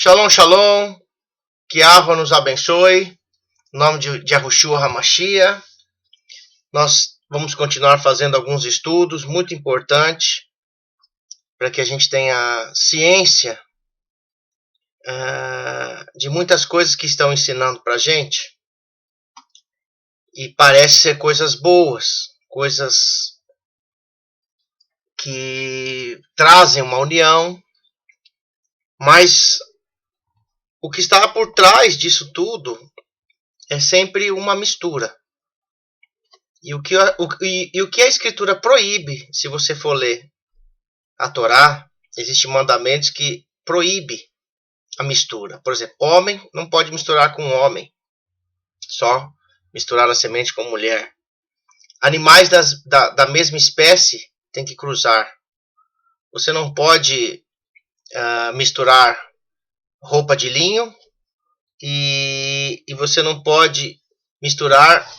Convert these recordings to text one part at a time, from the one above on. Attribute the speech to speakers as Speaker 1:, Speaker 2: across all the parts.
Speaker 1: Shalom, shalom. Que Yahweh nos abençoe. Em nome de Yahushua HaMashiach. Nós vamos continuar fazendo alguns estudos muito importantes para que a gente tenha ciência de muitas coisas que estão ensinando para a gente. E parece ser coisas boas, coisas que trazem uma união, mas o que está por trás disso tudo é sempre uma mistura. E o que a Escritura proíbe, se você for ler a Torá, existem mandamentos que proíbem a mistura. Por exemplo, homem não pode misturar com homem, só misturar a semente com mulher. Animais da mesma espécie tem que cruzar. Você não pode misturar roupa de linho e você não pode misturar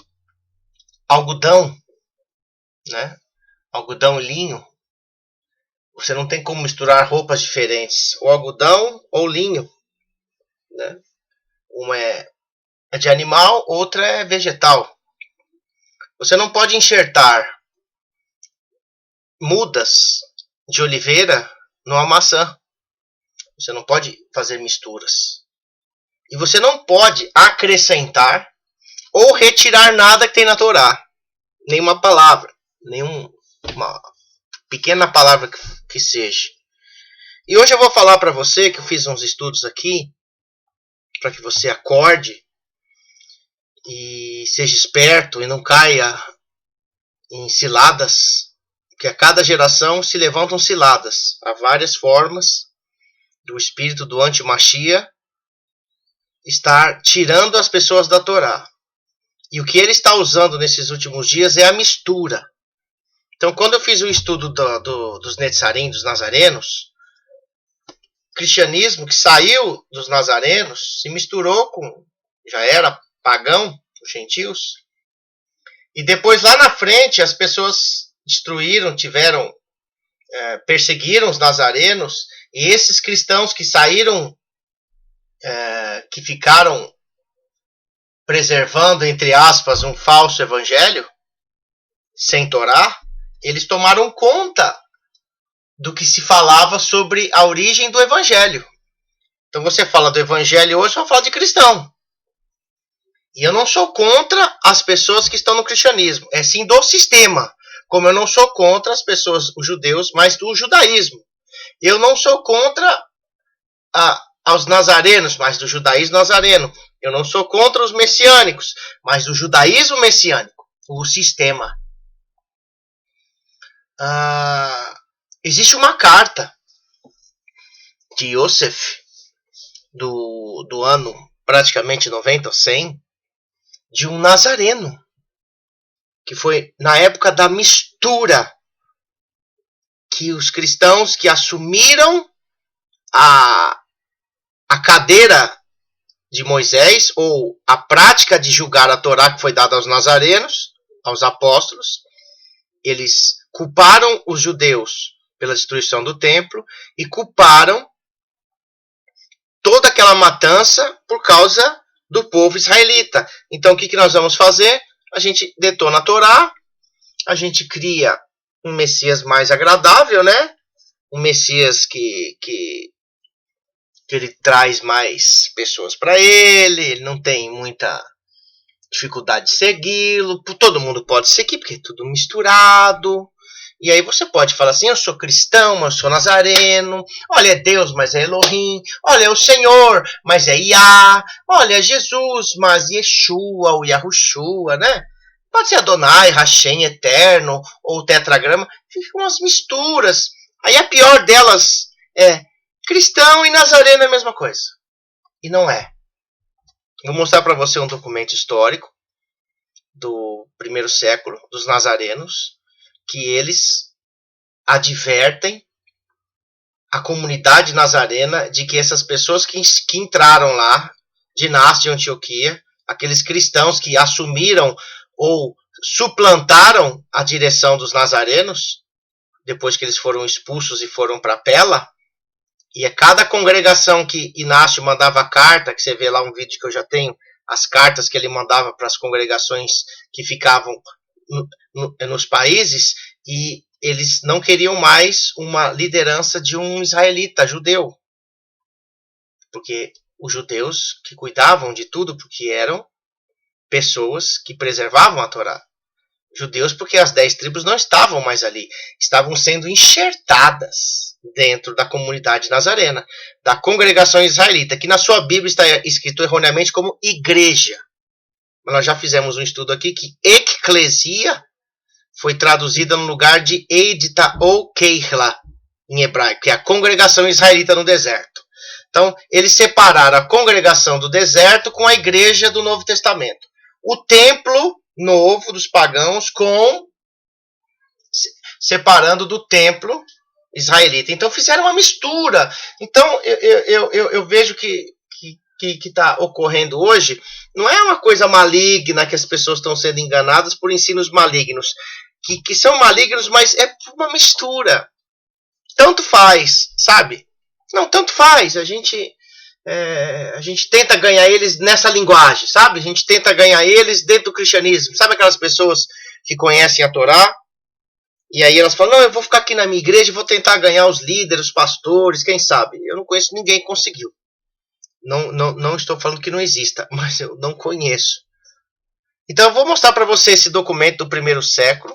Speaker 1: algodão, né? Algodão e linho. Você não tem como misturar roupas diferentes, ou algodão ou linho, né? Uma é de animal, outra é vegetal. Você não pode enxertar mudas de oliveira numa maçã. Você não pode fazer misturas. E você não pode acrescentar ou retirar nada que tem na Torá. Nenhuma palavra. Nenhuma pequena palavra que seja. E hoje eu vou falar para você que eu fiz uns estudos aqui para que você acorde e seja esperto e não caia em ciladas, porque a cada geração se levantam ciladas. Há várias formas do espírito do anti-Mashiach estar tirando as pessoas da Torá. E o que ele está usando nesses últimos dias é a mistura. Então, quando eu fiz o estudo dos Netzarim, dos Nazarenos, o cristianismo que saiu dos Nazarenos se misturou com, já era pagão, os gentios. E depois, lá na frente, as pessoas destruíram, perseguiram os Nazarenos. E esses cristãos que saíram, que ficaram preservando, entre aspas, um falso evangelho, sem Torá, eles tomaram conta do que se falava sobre a origem do evangelho. Então você fala do evangelho hoje, vai falar de cristão. E eu não sou contra as pessoas que estão no cristianismo, é sim do sistema. Como eu não sou contra as pessoas, os judeus, mas do judaísmo. Eu não sou contra aos nazarenos, mas do judaísmo nazareno. Eu não sou contra os messiânicos, mas do judaísmo messiânico, o sistema. Existe uma carta de Yosef, do ano praticamente 90 ou 100, de um nazareno, que foi na época da mistura, que os cristãos que assumiram a cadeira de Moisés, ou a prática de julgar a Torá que foi dada aos nazarenos, aos apóstolos, eles culparam os judeus pela destruição do templo e culparam toda aquela matança por causa do povo israelita. Então o que nós vamos fazer? A gente detona a Torá, a gente cria um Messias mais agradável, né? Um Messias que ele traz mais pessoas para ele não tem muita dificuldade de segui-lo, todo mundo pode seguir, porque é tudo misturado. E aí você pode falar assim, eu sou cristão, mas eu sou nazareno, olha, é Deus, mas é Elohim, olha, é o Senhor, mas é Yah, olha, é Jesus, mas Yeshua, ou Yahushua, né? Pode ser Adonai, Hashem, Eterno, ou Tetragrama, ficam umas misturas. Aí a pior delas é cristão e nazareno é a mesma coisa. E não é. Vou mostrar para você um documento histórico do primeiro século, dos nazarenos, que eles advertem a comunidade nazarena de que essas pessoas que entraram lá, de Nas de Antioquia, aqueles cristãos que assumiram ou suplantaram a direção dos nazarenos, depois que eles foram expulsos e foram para Pela, E é cada congregação que Inácio mandava carta, que você vê lá um vídeo que eu já tenho, as cartas que ele mandava para as congregações que ficavam nos países, e eles não queriam mais uma liderança de um israelita, judeu. Porque os judeus que cuidavam de tudo, porque eram pessoas que preservavam a Torá. Judeus porque as 10 tribos não estavam mais ali, estavam sendo enxertadas dentro da comunidade nazarena, da congregação israelita, que na sua Bíblia está escrito erroneamente como igreja. Mas nós já fizemos um estudo aqui que eclesia foi traduzida no lugar de Eidita ou Keila, em hebraico, que é a congregação israelita no deserto. Então, eles separaram a congregação do deserto com a igreja do Novo Testamento. O templo novo dos pagãos separando do templo israelita. Então fizeram uma mistura. Então eu vejo que está ocorrendo hoje não é uma coisa maligna que as pessoas estão sendo enganadas por ensinos malignos, que são malignos, mas é uma mistura. Tanto faz, sabe? Não, tanto faz. A gente tenta ganhar eles nessa linguagem, sabe? A gente tenta ganhar eles dentro do cristianismo. Sabe aquelas pessoas que conhecem a Torá? E aí elas falam, não, eu vou ficar aqui na minha igreja e vou tentar ganhar os líderes, os pastores, quem sabe? Eu não conheço ninguém que conseguiu. Não estou falando que não exista, mas eu não conheço. Então eu vou mostrar para você esse documento do primeiro século,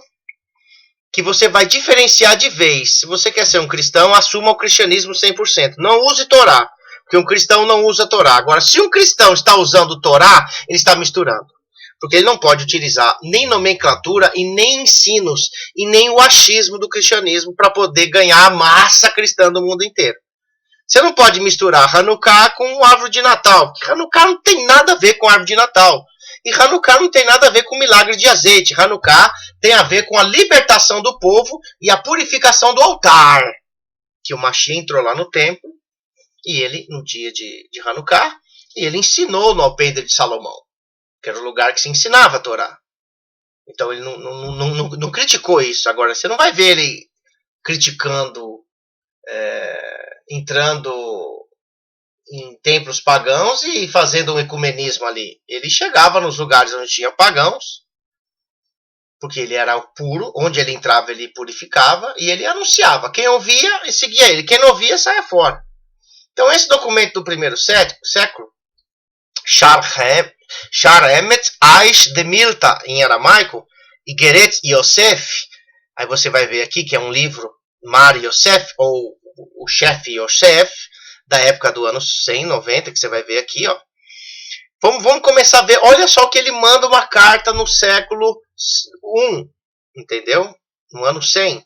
Speaker 1: que você vai diferenciar de vez. Se você quer ser um cristão, assuma o cristianismo 100%. Não use Torá. Porque um cristão não usa Torá. Agora, se um cristão está usando Torá, ele está misturando. Porque ele não pode utilizar nem nomenclatura e nem ensinos e nem o achismo do cristianismo para poder ganhar a massa cristã do mundo inteiro. Você não pode misturar Hanukkah com árvore de Natal. Porque Hanukkah não tem nada a ver com árvore de Natal. E Hanukkah não tem nada a ver com milagre de azeite. Hanukkah tem a ver com a libertação do povo e a purificação do altar. Que o Mashiach entrou lá no templo. E ele, no dia de Hanukkah, ele ensinou no alpendre de Salomão, que era o lugar que se ensinava a Torá. Então ele não criticou isso. Agora, você não vai ver ele criticando, entrando em templos pagãos e fazendo um ecumenismo ali. Ele chegava nos lugares onde tinha pagãos, porque ele era o puro, onde ele entrava ele purificava, e ele anunciava. Quem ouvia, seguia ele. Quem não ouvia, saia fora. Então, esse documento do primeiro século, Shar Emet Aish de Milta, em aramaico, e Geret Yosef, aí você vai ver aqui que é um livro, Mar Yosef, ou o chefe Yosef, da época do ano 190, que você vai ver aqui, ó. Vamos começar a ver, olha só que ele manda uma carta no século I, entendeu? No ano 100.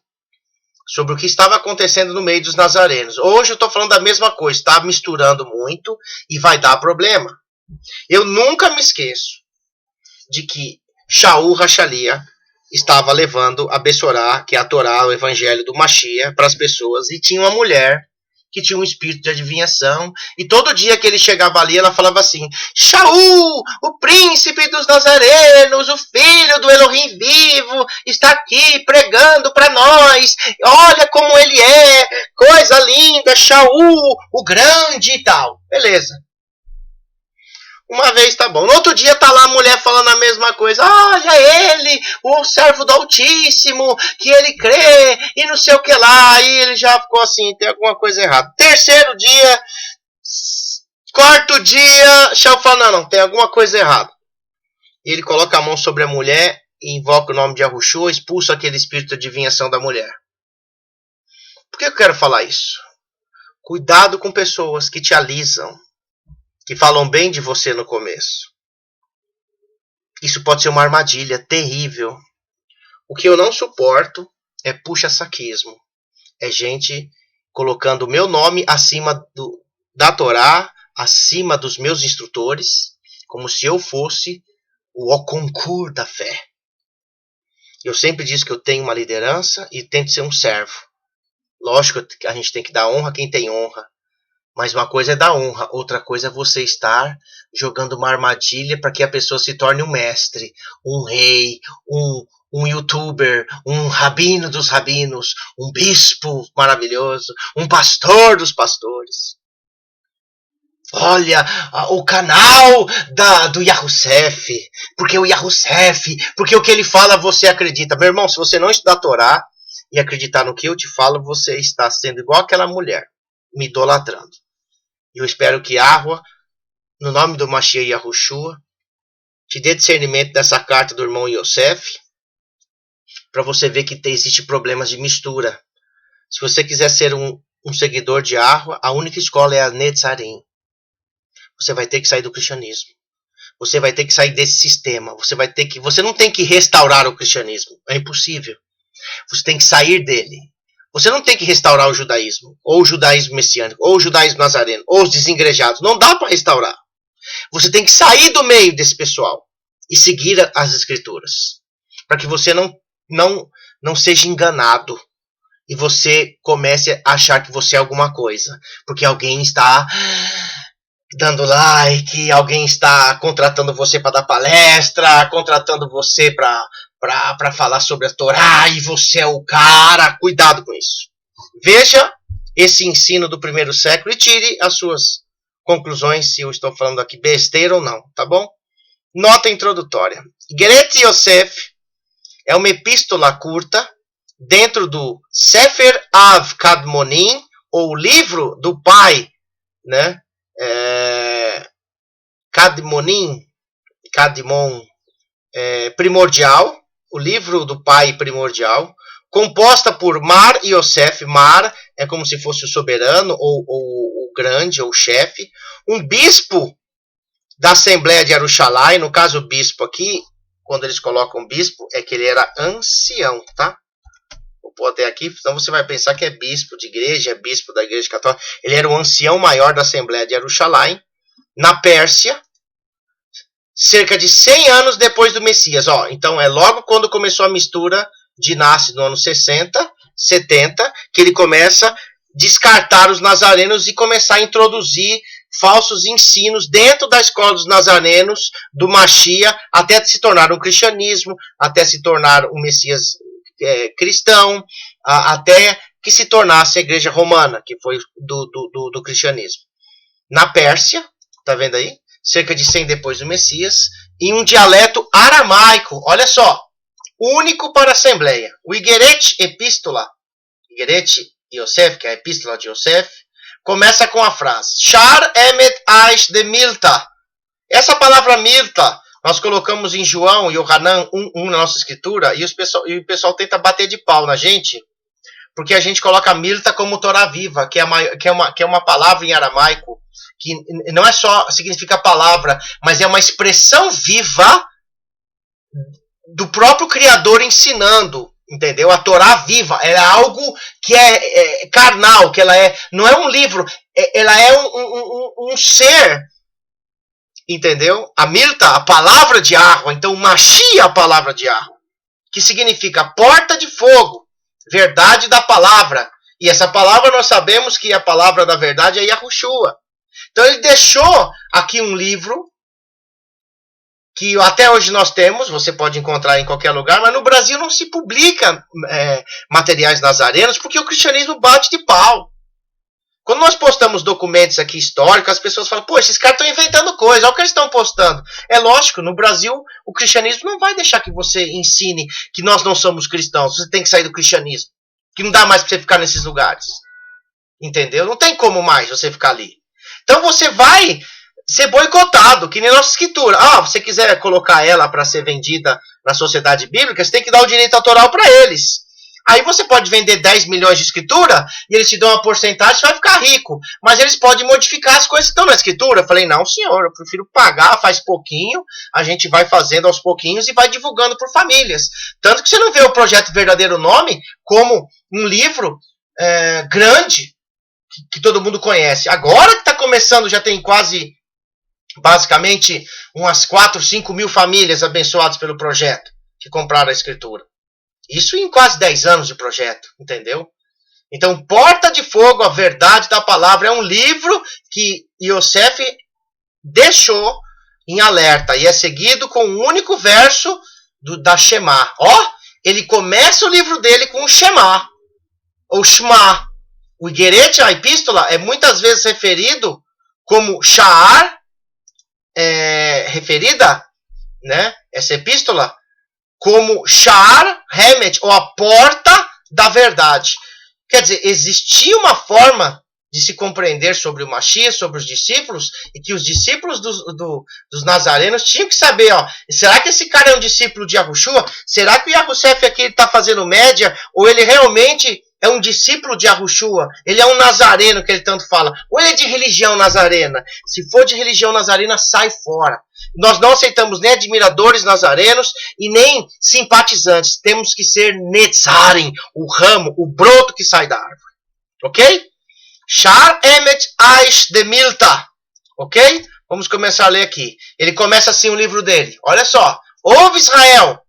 Speaker 1: Sobre o que estava acontecendo no meio dos nazarenos. Hoje eu estou falando da mesma coisa, está misturando muito e vai dar problema. Eu nunca me esqueço de que Shaul Hachalia estava levando a Bessorá, que é a Torá, o evangelho do Mashiach, para as pessoas, e tinha uma mulher que tinha um espírito de adivinhação, e todo dia que ele chegava ali, ela falava assim, Shaul, o príncipe dos nazarenos, o filho do Elohim vivo, está aqui pregando para nós, olha como ele é, coisa linda, Shaul, o grande e tal. Beleza. Uma vez tá bom. No outro dia tá lá a mulher falando a mesma coisa. Olha ele, o servo do Altíssimo, que ele crê e não sei o que lá. Aí ele já ficou assim, tem alguma coisa errada. Terceiro dia, quarto dia, Shaul fala, não, tem alguma coisa errada. E ele coloca a mão sobre a mulher e invoca o nome de Yahushua, expulsa aquele espírito de adivinhação da mulher. Por que eu quero falar isso? Cuidado com pessoas que te alisam, que falam bem de você no começo. Isso pode ser uma armadilha terrível. O que eu não suporto é puxa-saquismo. É gente colocando o meu nome acima da Torá, acima dos meus instrutores, como se eu fosse o concurso da fé. Eu sempre disse que eu tenho uma liderança e tento ser um servo. Lógico que a gente tem que dar honra a quem tem honra. Mas uma coisa é dar honra, outra coisa é você estar jogando uma armadilha para que a pessoa se torne um mestre, um rei, um um youtuber, um rabino dos rabinos, um bispo maravilhoso, um pastor dos pastores. Olha, o canal do Yahusef, porque o Yahusef, porque o que ele fala você acredita. Meu irmão, se você não estudar a Torá e acreditar no que eu te falo, você está sendo igual aquela mulher, me idolatrando. Eu espero que Yahweh, no nome do Mashiach Yahushua, te dê discernimento dessa carta do irmão Yosef, para você ver que existe problemas de mistura. Se você quiser ser um seguidor de Yahweh, a única escola é a Netzarim. Você vai ter que sair do cristianismo. Você vai ter que sair desse sistema. Você não tem que restaurar o cristianismo. É impossível. Você tem que sair dele. Você não tem que restaurar o judaísmo, ou o judaísmo messiânico, ou o judaísmo nazareno, ou os desengrejados. Não dá para restaurar. Você tem que sair do meio desse pessoal e seguir as escrituras, para que você não seja enganado e você comece a achar que você é alguma coisa, porque alguém está dando like, alguém está contratando você para dar palestra, contratando você para falar sobre a Torá, e você é o cara. Cuidado com isso. Veja esse ensino do primeiro século e tire as suas conclusões, se eu estou falando aqui besteira ou não, tá bom? Nota introdutória. Igeret Yosef é uma epístola curta dentro do Sefer Av Kadmonim, ou livro do pai, né? Kadmon, primordial, o livro do pai primordial, composta por Mar Yosef. Mar é como se fosse o soberano, ou o grande, ou o chefe, um bispo da Assembleia de Jerusalém. No caso, o bispo aqui, quando eles colocam bispo, é que ele era ancião, tá? Vou pôr até aqui, senão você vai pensar que é bispo de igreja, é bispo da igreja católica. Ele era o ancião maior da Assembleia de Jerusalém, na Pérsia, cerca de 100 anos depois do Messias. Então é logo quando começou a mistura de nasce no ano 60, 70, que ele começa a descartar os nazarenos e começar a introduzir falsos ensinos dentro da escola dos nazarenos, do Mashiach, até se tornar um cristianismo, até se tornar um Messias cristão, até que se tornasse a igreja romana, que foi do cristianismo. Na Pérsia, tá vendo aí? Cerca de 100 depois do Messias, em um dialeto aramaico, olha só, único para a Assembleia. O Igeret Epístola, Igeret Yosef, que é a Epístola de Yosef, começa com a frase Shar Emet Aish de Milta. Essa palavra Milta, nós colocamos em João e Yohanan 1 na nossa escritura, e o pessoal tenta bater de pau na gente, porque a gente coloca Milta como Torá viva, que é uma palavra em aramaico, que não é só significa palavra, mas é uma expressão viva do próprio Criador ensinando, entendeu? A Torá viva, ela é algo que é carnal, que ela não é um livro, ela é um ser, entendeu? A Milta, a palavra de Yahweh, então o Mashiach, a palavra de Yahweh, que significa porta de fogo, verdade da palavra, e essa palavra nós sabemos que a palavra da verdade é Yahushua. Então ele deixou aqui um livro que até hoje nós temos, você pode encontrar em qualquer lugar, mas no Brasil não se publica materiais nazarenos porque o cristianismo bate de pau. Quando nós postamos documentos aqui históricos, as pessoas falam, pô, esses caras estão inventando coisa, olha o que eles estão postando. É lógico, no Brasil o cristianismo não vai deixar que você ensine que nós não somos cristãos, você tem que sair do cristianismo, que não dá mais para você ficar nesses lugares. Entendeu? Não tem como mais você ficar ali. Então você vai ser boicotado, que nem nossa escritura. Você quiser colocar ela para ser vendida na sociedade bíblica, você tem que dar o direito autoral para eles. Aí você pode vender 10 milhões de escritura e eles te dão uma porcentagem, você vai ficar rico. Mas eles podem modificar as coisas que estão na escritura. Eu falei, não senhor, eu prefiro pagar, faz pouquinho, a gente vai fazendo aos pouquinhos e vai divulgando por famílias. Tanto que você não vê o Projeto Verdadeiro Nome como um livro grande, que todo mundo conhece. Agora que está começando, já tem quase, basicamente, umas 4, 5 mil famílias abençoadas pelo projeto, que compraram a escritura. Isso em quase 10 anos de projeto, entendeu? Então, Porta de Fogo, a verdade da palavra, é um livro que Yosef deixou em alerta, e é seguido com um único verso da Shema. ele começa o livro dele com o Shema, ou Shema. O Igerete, a epístola, é muitas vezes referido como Sha'ar, referida, né, essa epístola, como Sha'ar Hemet, ou a porta da verdade. Quer dizer, existia uma forma de se compreender sobre o Mashiach, sobre os discípulos, e que os discípulos dos nazarenos tinham que saber, ó, será que esse cara é um discípulo de Yahushua? Será que o Yahusef aqui está fazendo média? Ou ele realmente é um discípulo de Yahushua? Ele é um nazareno, que ele tanto fala. Ou ele é de religião nazarena? Se for de religião nazarena, sai fora. Nós não aceitamos nem admiradores nazarenos e nem simpatizantes. Temos que ser netzarim, o ramo, o broto que sai da árvore. Ok? Shar Emet Aish de Milta. Ok? Vamos começar a ler aqui. Ele começa assim o livro dele. Olha só. Ouve Israel.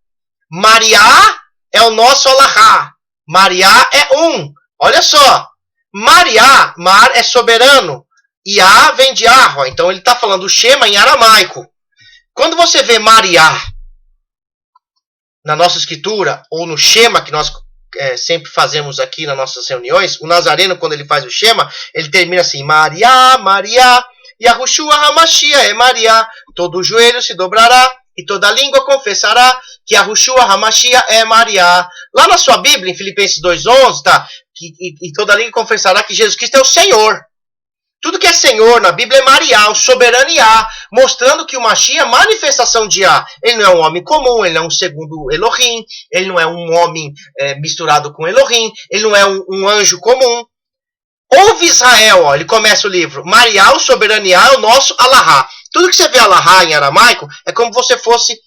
Speaker 1: Mariá é o nosso Alahá. Mariá é um. Olha só. Mariá, mar é soberano. Iá vem de Arroa. Então ele está falando o Shema em aramaico. Quando você vê Mariá na nossa escritura, ou no Shema que nós sempre fazemos aqui nas nossas reuniões, o nazareno, quando ele faz o Shema, ele termina assim, Mariá, Mariá, Yahushua HaMashiach é Mariá, todo joelho se dobrará, e toda língua confessará que Yahushua HaMashiach é Mariá. Lá na sua Bíblia, em Filipenses 2:11, tá? E toda língua confessará que Jesus Cristo é o Senhor. Tudo que é Senhor na Bíblia é Mariá, o soberano Iá, mostrando que o Mashiach é a manifestação de Iá. Ele não é um homem comum, ele não é um segundo Elohim, ele não é um homem misturado com Elohim, ele não é um anjo comum. Ouve Israel, ó, ele começa o livro, Mariá, o soberano Iá, é o nosso Alahá. Tudo que você vê Alahá em aramaico é como se você fosse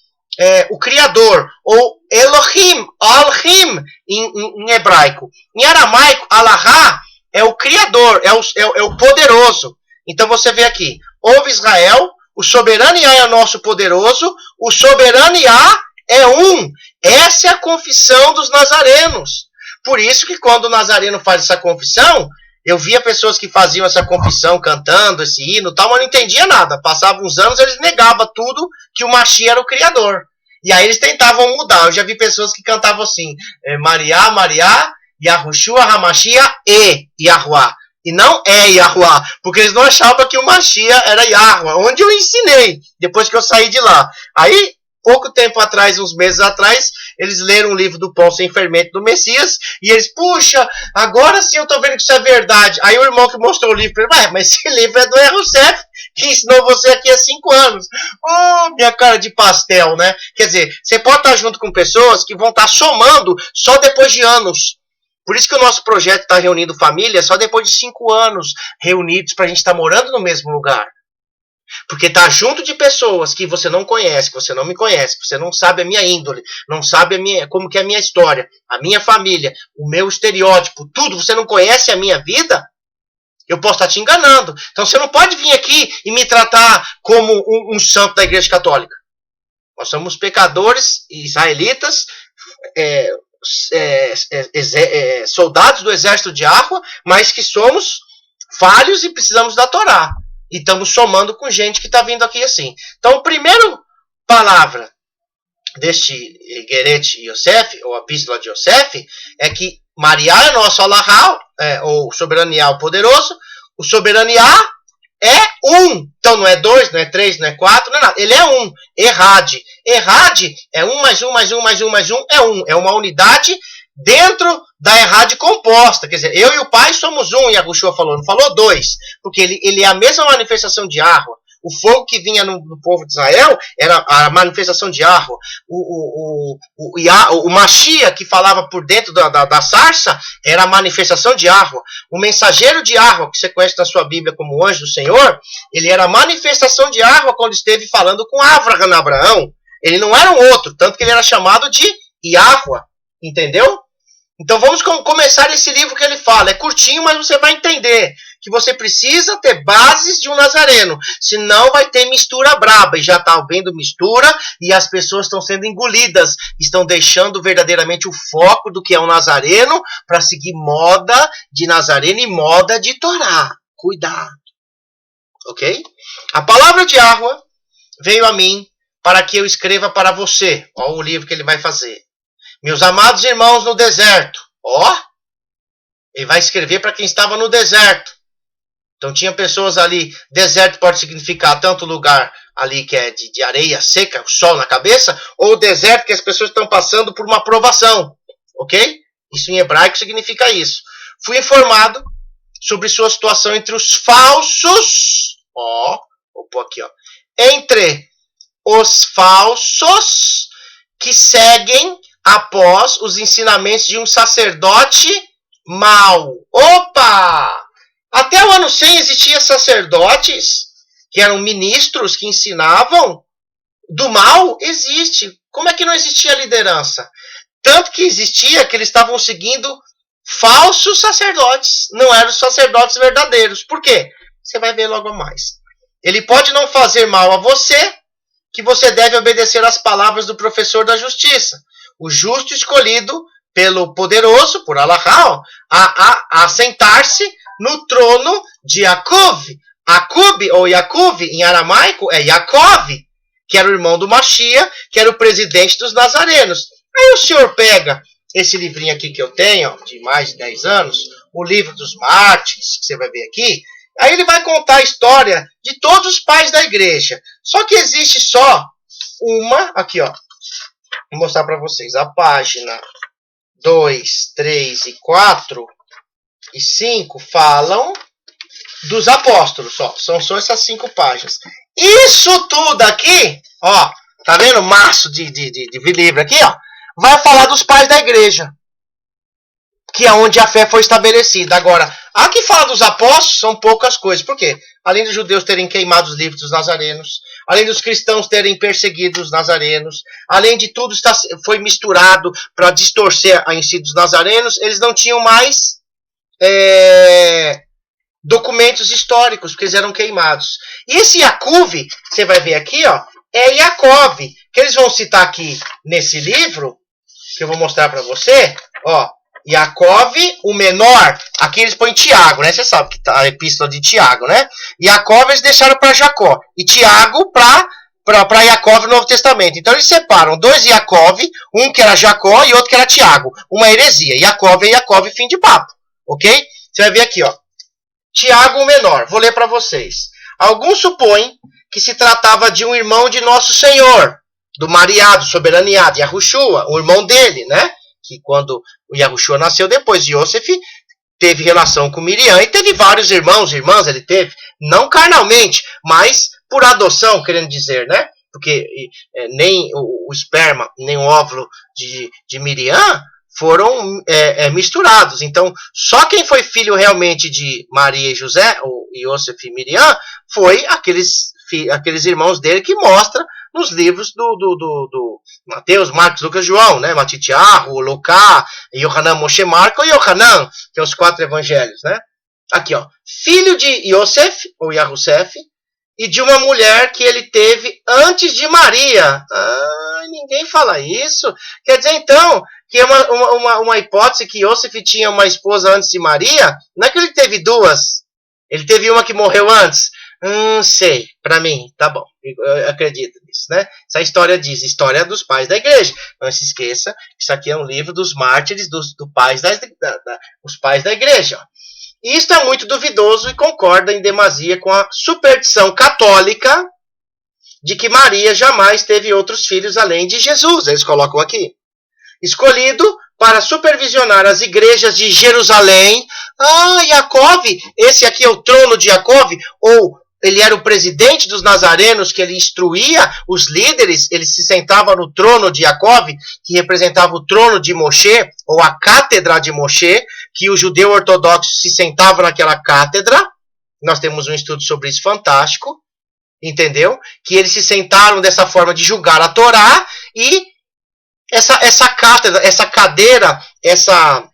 Speaker 1: o Criador, ou Elohim, Alhim em hebraico. Em aramaico, Alahá é o Criador, é o poderoso. Então você vê aqui, ouve Israel, o soberano Iá é o nosso poderoso, o soberano Iá é um. Essa é a confissão dos nazarenos. Por isso que quando o nazareno faz essa confissão, eu via pessoas que faziam essa confissão cantando esse hino, tal, mas não entendia nada. Passavam uns anos, eles negavam tudo que o Mashiach era o Criador. E aí eles tentavam mudar. Eu já vi pessoas que cantavam assim, Mariá, Mariá, Yahushua HaMashiach e Yahuwah. E não é Yahuwah, porque eles não achavam que o Mashiach era Yahuwah, onde eu ensinei, depois que eu saí de lá. Aí, pouco tempo atrás, uns meses atrás, eles leram o livro do Pão Sem Fermento do Messias, e eles, puxa, agora sim eu tô vendo que isso é verdade. Aí o irmão que mostrou o livro para ele, mas esse livro é do Yahusef, que ensinou você aqui há 5 anos. Oh, minha cara de pastel, né? Quer dizer, você pode estar junto com pessoas que vão estar somando só depois de anos. Por isso que o nosso projeto está reunindo família só depois de 5 anos reunidos para a gente estar morando no mesmo lugar. Porque está junto de pessoas que você não conhece, que você não me conhece, que você não sabe a minha índole, não sabe como que é a minha história, a minha família, o meu estereótipo, tudo, você não conhece a minha vida, eu posso estar te enganando. Então você não pode vir aqui e me tratar como um santo da Igreja Católica. Nós somos pecadores israelitas, soldados do exército de Arroa, mas que somos falhos e precisamos da Torá. E estamos somando com gente que está vindo aqui assim. Então, a primeira palavra deste Igerete Yosef, ou a epístola de Yosef, é que Mariá é nosso Alahá, ou soberano Iá, o poderoso. O soberano Iá é um. Então não é 2, não é 3, não é 4, não é nada. Ele é um. Errade. Errade é 1 mais 1 mais 1 mais 1 mais 1 é 1. É uma unidade dentro da errade composta. Quer dizer, eu e o Pai somos um, Yahushua falou. Não falou 2. Porque ele é a mesma manifestação de Arroa. O fogo que vinha no povo de Israel era a manifestação de Arroa. O Mashiach, que falava por dentro da sarça, era a manifestação de Arroa. O mensageiro de Arroa, que você conhece na sua Bíblia como o anjo do Senhor, ele era a manifestação de Arroa quando esteve falando com Abraão. Ele não era um outro, tanto que ele era chamado de Yahuwah. Entendeu? Então vamos começar esse livro que ele fala. É curtinho, mas você vai entender que você precisa ter bases de um nazareno. Senão vai ter mistura braba. E já está havendo mistura e as pessoas estão sendo engolidas. Estão deixando verdadeiramente o foco do que é um nazareno para seguir moda de nazareno e moda de Torá. Cuidado. Ok? A palavra de Arroa veio a mim para que eu escreva para você. Olha o livro que ele vai fazer. Meus amados irmãos no deserto. Ó, ele vai escrever para quem estava no deserto. Então tinha pessoas ali. Deserto pode significar tanto lugar ali que é de areia seca, o sol na cabeça, ou deserto que as pessoas estão passando por uma provação. Ok? Isso em hebraico significa isso. Fui informado sobre sua situação entre os falsos. Ó, vou pôr aqui, ó. Entre os falsos que seguem após os ensinamentos de um sacerdote mau. Opa! Até o ano 100 existiam sacerdotes que eram ministros que ensinavam do mal? Existe. Como é que não existia liderança? Tanto que existia que eles estavam seguindo falsos sacerdotes. Não eram os sacerdotes verdadeiros. Por quê? Você vai ver logo mais. Ele pode não fazer mal a você, que você deve obedecer às palavras do professor da justiça. O justo escolhido pelo poderoso, por Allahá, a sentar-se no trono de Jacob. Jacob, ou Yaakov, em aramaico, é Yaakov, que era o irmão do Mashiach, que era o presidente dos nazarenos. Aí o senhor pega esse livrinho aqui que eu tenho, de mais de 10 anos, o livro dos mártires, que você vai ver aqui. Aí ele vai contar a história de todos os pais da igreja. Só que existe só uma, aqui ó, vou mostrar para vocês, a página 2, 3 e 4 e 5 falam dos apóstolos, só. São só essas 5 páginas. Isso tudo aqui, ó, tá vendo? Maço de livro aqui, ó, vai falar dos pais da igreja, que é onde a fé foi estabelecida. Agora, a que fala dos apóstolos são poucas coisas. Por quê? Além dos judeus terem queimado os livros dos nazarenos, além dos cristãos terem perseguido os nazarenos, além de tudo foi misturado para distorcer a ensino dos nazarenos, eles não tinham mais documentos históricos, porque eles eram queimados. E esse Yaakov, você vai ver aqui, ó, é Jacob, que eles vão citar aqui nesse livro, que eu vou mostrar para você, ó, Jacob, o menor, aqui eles põem Tiago, né? Você sabe que tá a epístola de Tiago, né? Jacob eles deixaram para Jacó, e Tiago para Jacob no Novo Testamento. Então eles separam 2 Jacob, um que era Jacó e outro que era Tiago. Uma heresia. Jacob é Jacob, fim de papo. Ok? Você vai ver aqui, ó. Tiago o menor. Vou ler para vocês. Alguns supõem que se tratava de um irmão de Nosso Senhor, do Mariado, soberaniado, Yahushua, o irmão dele, né? Que quando o Yahushua nasceu, depois de Yosef, teve relação com Miriam e teve vários irmãos e irmãs, ele teve, não carnalmente, mas por adoção, querendo dizer, né? Porque nem o esperma, nem o óvulo de Miriam foram misturados. Então, só quem foi filho realmente de Maria e José, ou Yosef e Miriam, foi aqueles irmãos dele que mostra nos livros do Mateus, Marcos, Lucas, João, né? Matitiahu, Lucá, Yohanan, Moshe, Marco e Yohanan, que é os 4 evangelhos, né? Aqui, ó. Filho de Yosef, ou Yahusef, e de uma mulher que ele teve antes de Maria. Ah, ninguém fala isso. Quer dizer, então, que é uma hipótese que Yosef tinha uma esposa antes de Maria. Não é que ele teve 2. Ele teve uma que morreu antes. Sei, para mim, tá bom, eu acredito nisso, né? Essa história diz, história dos pais da igreja. Não se esqueça, isso aqui é um livro dos mártires, dos pais os pais da igreja. E isto é muito duvidoso e concorda em demasia com a superstição católica de que Maria jamais teve outros filhos além de Jesus. Eles colocam aqui. Escolhido para supervisionar as igrejas de Jerusalém. Ah, Jacob, esse aqui é o trono de Jacob, ou ele era o presidente dos nazarenos, que ele instruía os líderes, ele se sentava no trono de Jacob, que representava o trono de Moshe, ou a cátedra de Moshe, que o judeu ortodoxo se sentava naquela cátedra. Nós temos um estudo sobre isso fantástico, entendeu? Que eles se sentaram dessa forma de julgar a Torá, e essa cátedra, essa cadeira, essa,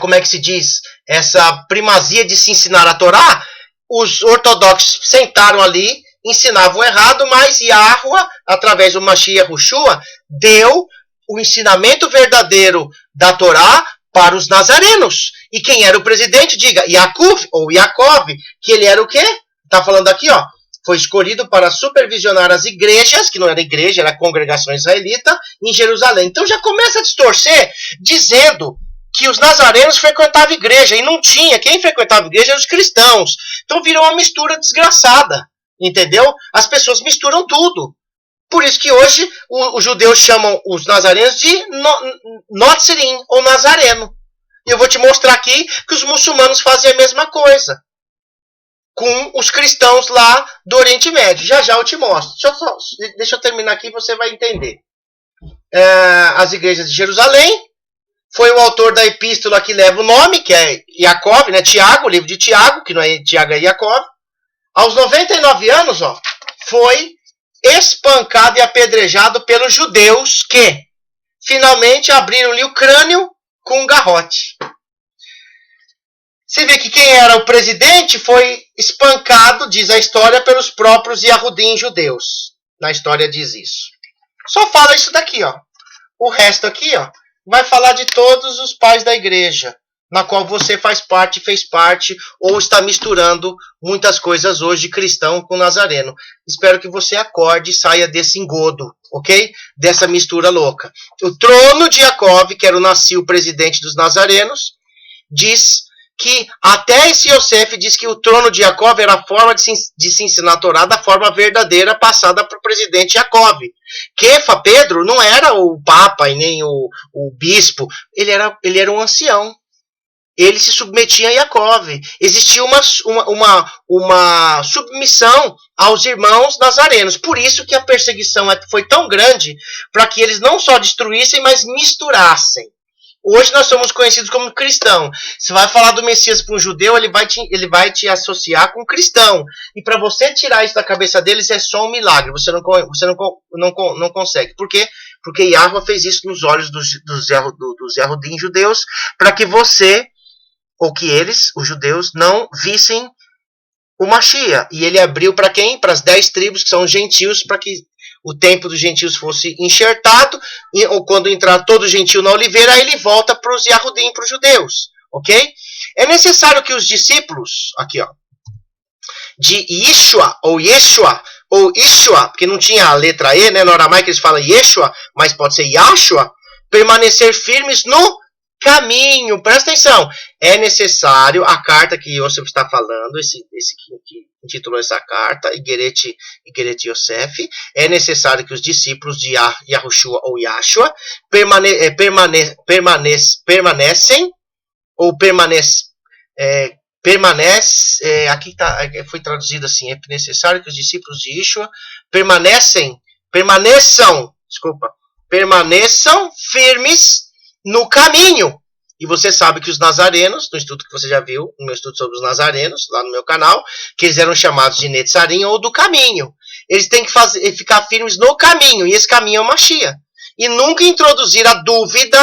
Speaker 1: como é que se diz? Essa primazia de se ensinar a Torá, os ortodoxos sentaram ali, ensinavam errado, mas Yahuwah, através do Mashiach Yahushua, deu o ensinamento verdadeiro da Torá para os nazarenos. E quem era o presidente? Diga, Yaakov ou Jacob, que ele era o quê? Está falando aqui, ó. foi escolhido para supervisionar as igrejas, que não era igreja, era a congregação israelita, em Jerusalém. Então já começa a distorcer, dizendo que os nazarenos frequentavam igreja, e não tinha. Quem frequentava igreja eram os cristãos. Então virou uma mistura desgraçada, entendeu? As pessoas misturam tudo. Por isso que hoje os judeus chamam os nazarenos de Notzirim, ou Nazareno. E eu vou te mostrar aqui que os muçulmanos fazem a mesma coisa com os cristãos lá do Oriente Médio. Já já eu te mostro. Deixa eu terminar aqui e você vai entender. As igrejas de Jerusalém. Foi o autor da epístola que leva o nome, que é Jacob, né? Tiago, o livro de Tiago, que não é Tiago, é Jacob. Aos 99 anos, foi espancado e apedrejado pelos judeus que finalmente abriram-lhe o crânio com um garrote. Você vê que quem era o presidente foi espancado, diz a história, pelos próprios Yahudim judeus. Na história diz isso. Só fala isso daqui, O resto aqui, vai falar de todos os pais da igreja, na qual você faz parte, fez parte, ou está misturando muitas coisas hoje de cristão com nazareno. Espero que você acorde e saia desse engodo, ok? Dessa mistura louca. O trono de Jacob, que era o presidente dos nazarenos, diz que até esse Yosef diz que o trono de Jacob era a forma de se ensinar a Torá da forma verdadeira passada para o presidente Jacob. Kefa, Pedro, não era o papa e nem o bispo, ele era um ancião. Ele se submetia a Jacob. Existia uma submissão aos irmãos nazarenos. Por isso que a perseguição foi tão grande, para que eles não só destruíssem, mas misturassem. Hoje nós somos conhecidos como cristão. Você vai falar do Messias para um judeu, ele vai te associar com cristão. E para você tirar isso da cabeça deles é só um milagre. Você não consegue. Por quê? Porque Yahweh fez isso nos olhos dos Yahudim judeus, para que você, ou que eles, os judeus, não vissem o Mashiach. E ele abriu para quem? Para as 10 tribos, que são os gentios, para que o tempo dos gentios fosse enxertado, ou quando entrar todo gentio na oliveira, aí ele volta para os Yahudim, para os judeus, ok? É necessário que os discípulos, aqui de Yeshua, ou Ishua, porque não tinha a letra E, né? No aramaico eles falam Yeshua, mas pode ser Yashua, permanecer firmes no caminho. Presta atenção, é necessário a carta que Yosef está falando, esse que intitulou essa carta, Igeret Yosef, é necessário que os discípulos de Yahushua ou Yashua aqui foi traduzido assim, é necessário que os discípulos de Yeshua permaneçam firmes no caminho. E você sabe que os nazarenos, no estudo que você já viu, no meu estudo sobre os nazarenos, lá no meu canal, que eles eram chamados de Netzarim ou do caminho. Eles têm que ficar firmes no caminho, e esse caminho é o Mashiach. E nunca introduzir a dúvida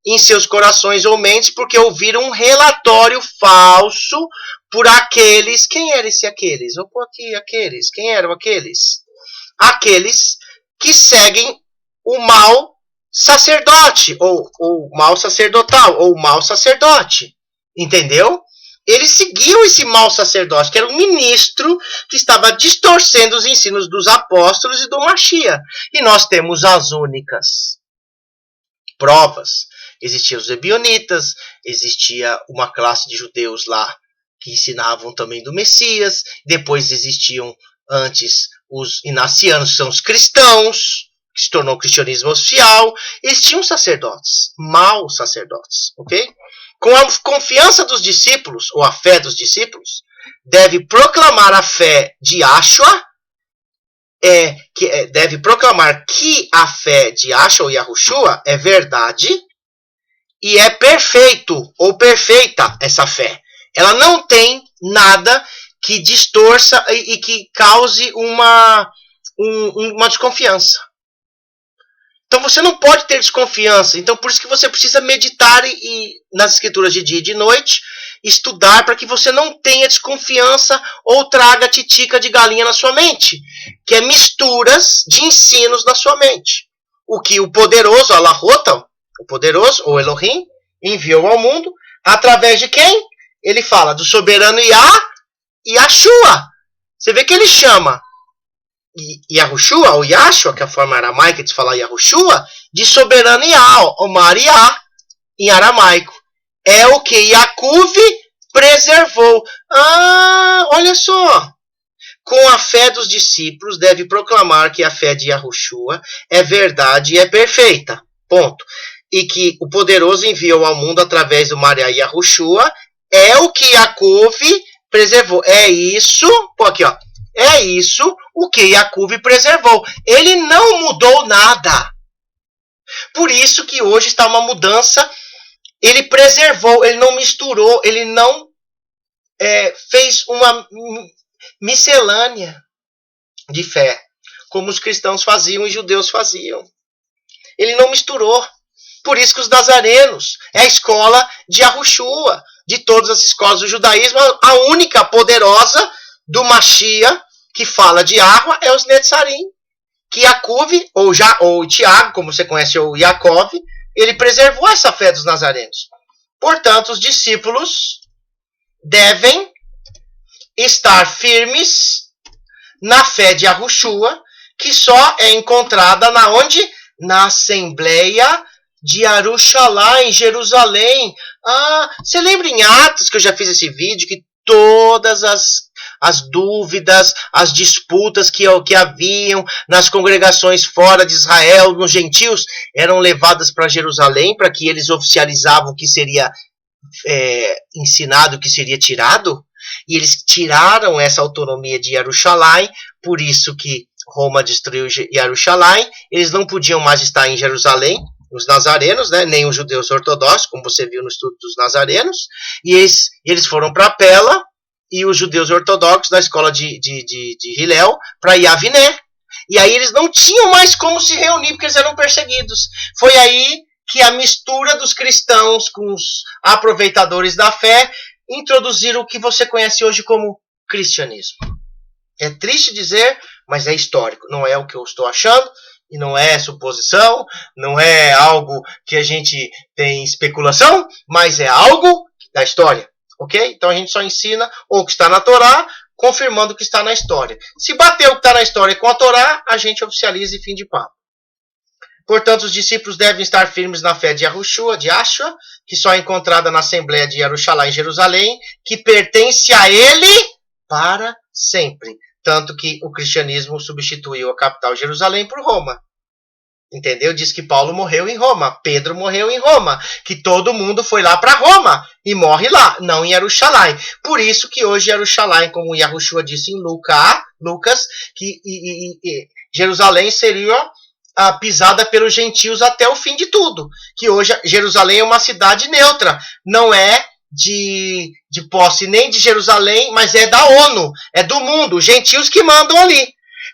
Speaker 1: em seus corações ou mentes, porque ouviram um relatório falso por aqueles. Quem eram aqueles? Vou pôr aqui aqueles. Quem eram aqueles? Aqueles que seguem o mal sacerdote, ou mal sacerdotal, ou mal sacerdote. Entendeu? Eles seguiam esse mal sacerdote, que era um ministro que estava distorcendo os ensinos dos apóstolos e do Mashiach. E nós temos as únicas provas. Existiam os ebionitas, existia uma classe de judeus lá que ensinavam também do Messias. Depois existiam antes os inacianos, que são os cristãos, que se tornou o cristianismo oficial. Eles tinham sacerdotes, maus sacerdotes, ok? Com a confiança dos discípulos, ou a fé dos discípulos, deve proclamar a fé de Yahshua, deve proclamar que a fé de Yahshua ou Yahushua é verdade e é perfeito ou perfeita essa fé. Ela não tem nada que distorça e que cause uma desconfiança. Então você não pode ter desconfiança. Então por isso que você precisa meditar nas escrituras de dia e de noite, estudar para que você não tenha desconfiança ou traga titica de galinha na sua mente, que é misturas de ensinos na sua mente. O que o poderoso, Allahota, o poderoso, ou Elohim, enviou ao mundo, através de quem? Ele fala do soberano Yah e Yahshua. Você vê que ele chama Yahushua, ou Yahshua, que é a forma aramaica de falar Yahushua, de soberano Yah, ou Mariá, em aramaico. É o que Yacuv preservou. Olha só. Com a fé dos discípulos, deve proclamar que a fé de Yahushua é verdade e é perfeita. Ponto. E que o poderoso enviou ao mundo através do Mariá Yahushua é o que Yacuv preservou. É isso. Pô, aqui, ó. É isso o que Yacuv preservou. Ele não mudou nada. Por isso que hoje está uma mudança. Ele preservou, ele não misturou, ele não fez uma miscelânea de fé, como os cristãos faziam e os judeus faziam. Ele não misturou. Por isso que os nazarenos é a escola de Yahushua, de todas as escolas do judaísmo, a única poderosa do Mashiach que fala de água é os Netzarim, que Yacuv, ou Tiago, como você conhece, ou Yaakov, ele preservou essa fé dos nazarenos. Portanto, os discípulos devem estar firmes na fé de Yahushua, que só é encontrada na onde? Na Assembleia de Yarushalá, em Jerusalém. Você lembra em Atos, que eu já fiz esse vídeo, que todas as dúvidas, as disputas que haviam nas congregações fora de Israel, nos gentios, eram levadas para Jerusalém, para que eles oficializavam o que seria ensinado, o que seria tirado? E eles tiraram essa autonomia de Jerusalém, por isso que Roma destruiu Jerusalém. Eles não podiam mais estar em Jerusalém, os nazarenos, né? Nem os judeus ortodoxos, como você viu no estudo dos nazarenos. E eles foram para Pela, e os judeus ortodoxos da escola de Hillel para Yaviné. E aí eles não tinham mais como se reunir, porque eles eram perseguidos. Foi aí que a mistura dos cristãos com os aproveitadores da fé introduziram o que você conhece hoje como cristianismo. É triste dizer, mas é histórico. Não é o que eu estou achando, e não é suposição, não é algo que a gente tem especulação, mas é algo da história. Ok? Então a gente só ensina o que está na Torá, confirmando o que está na história. Se bater o que está na história com a Torá, a gente oficializa e fim de papo. Portanto, os discípulos devem estar firmes na fé de Yahushua, de Yahshua, que só é encontrada na Assembleia de Yarushalá, em Jerusalém, que pertence a ele para sempre. Tanto que o cristianismo substituiu a capital Jerusalém por Roma. Entendeu? Diz que Paulo morreu em Roma, Pedro morreu em Roma, que todo mundo foi lá para Roma e morre lá, não em Jerusalém. Por isso que hoje Jerusalém, como Yahushua disse em Lucas, que Jerusalém seria pisada pelos gentios até o fim de tudo. Que hoje Jerusalém é uma cidade neutra, não é de posse nem de Jerusalém, mas é da ONU, é do mundo, os gentios que mandam ali.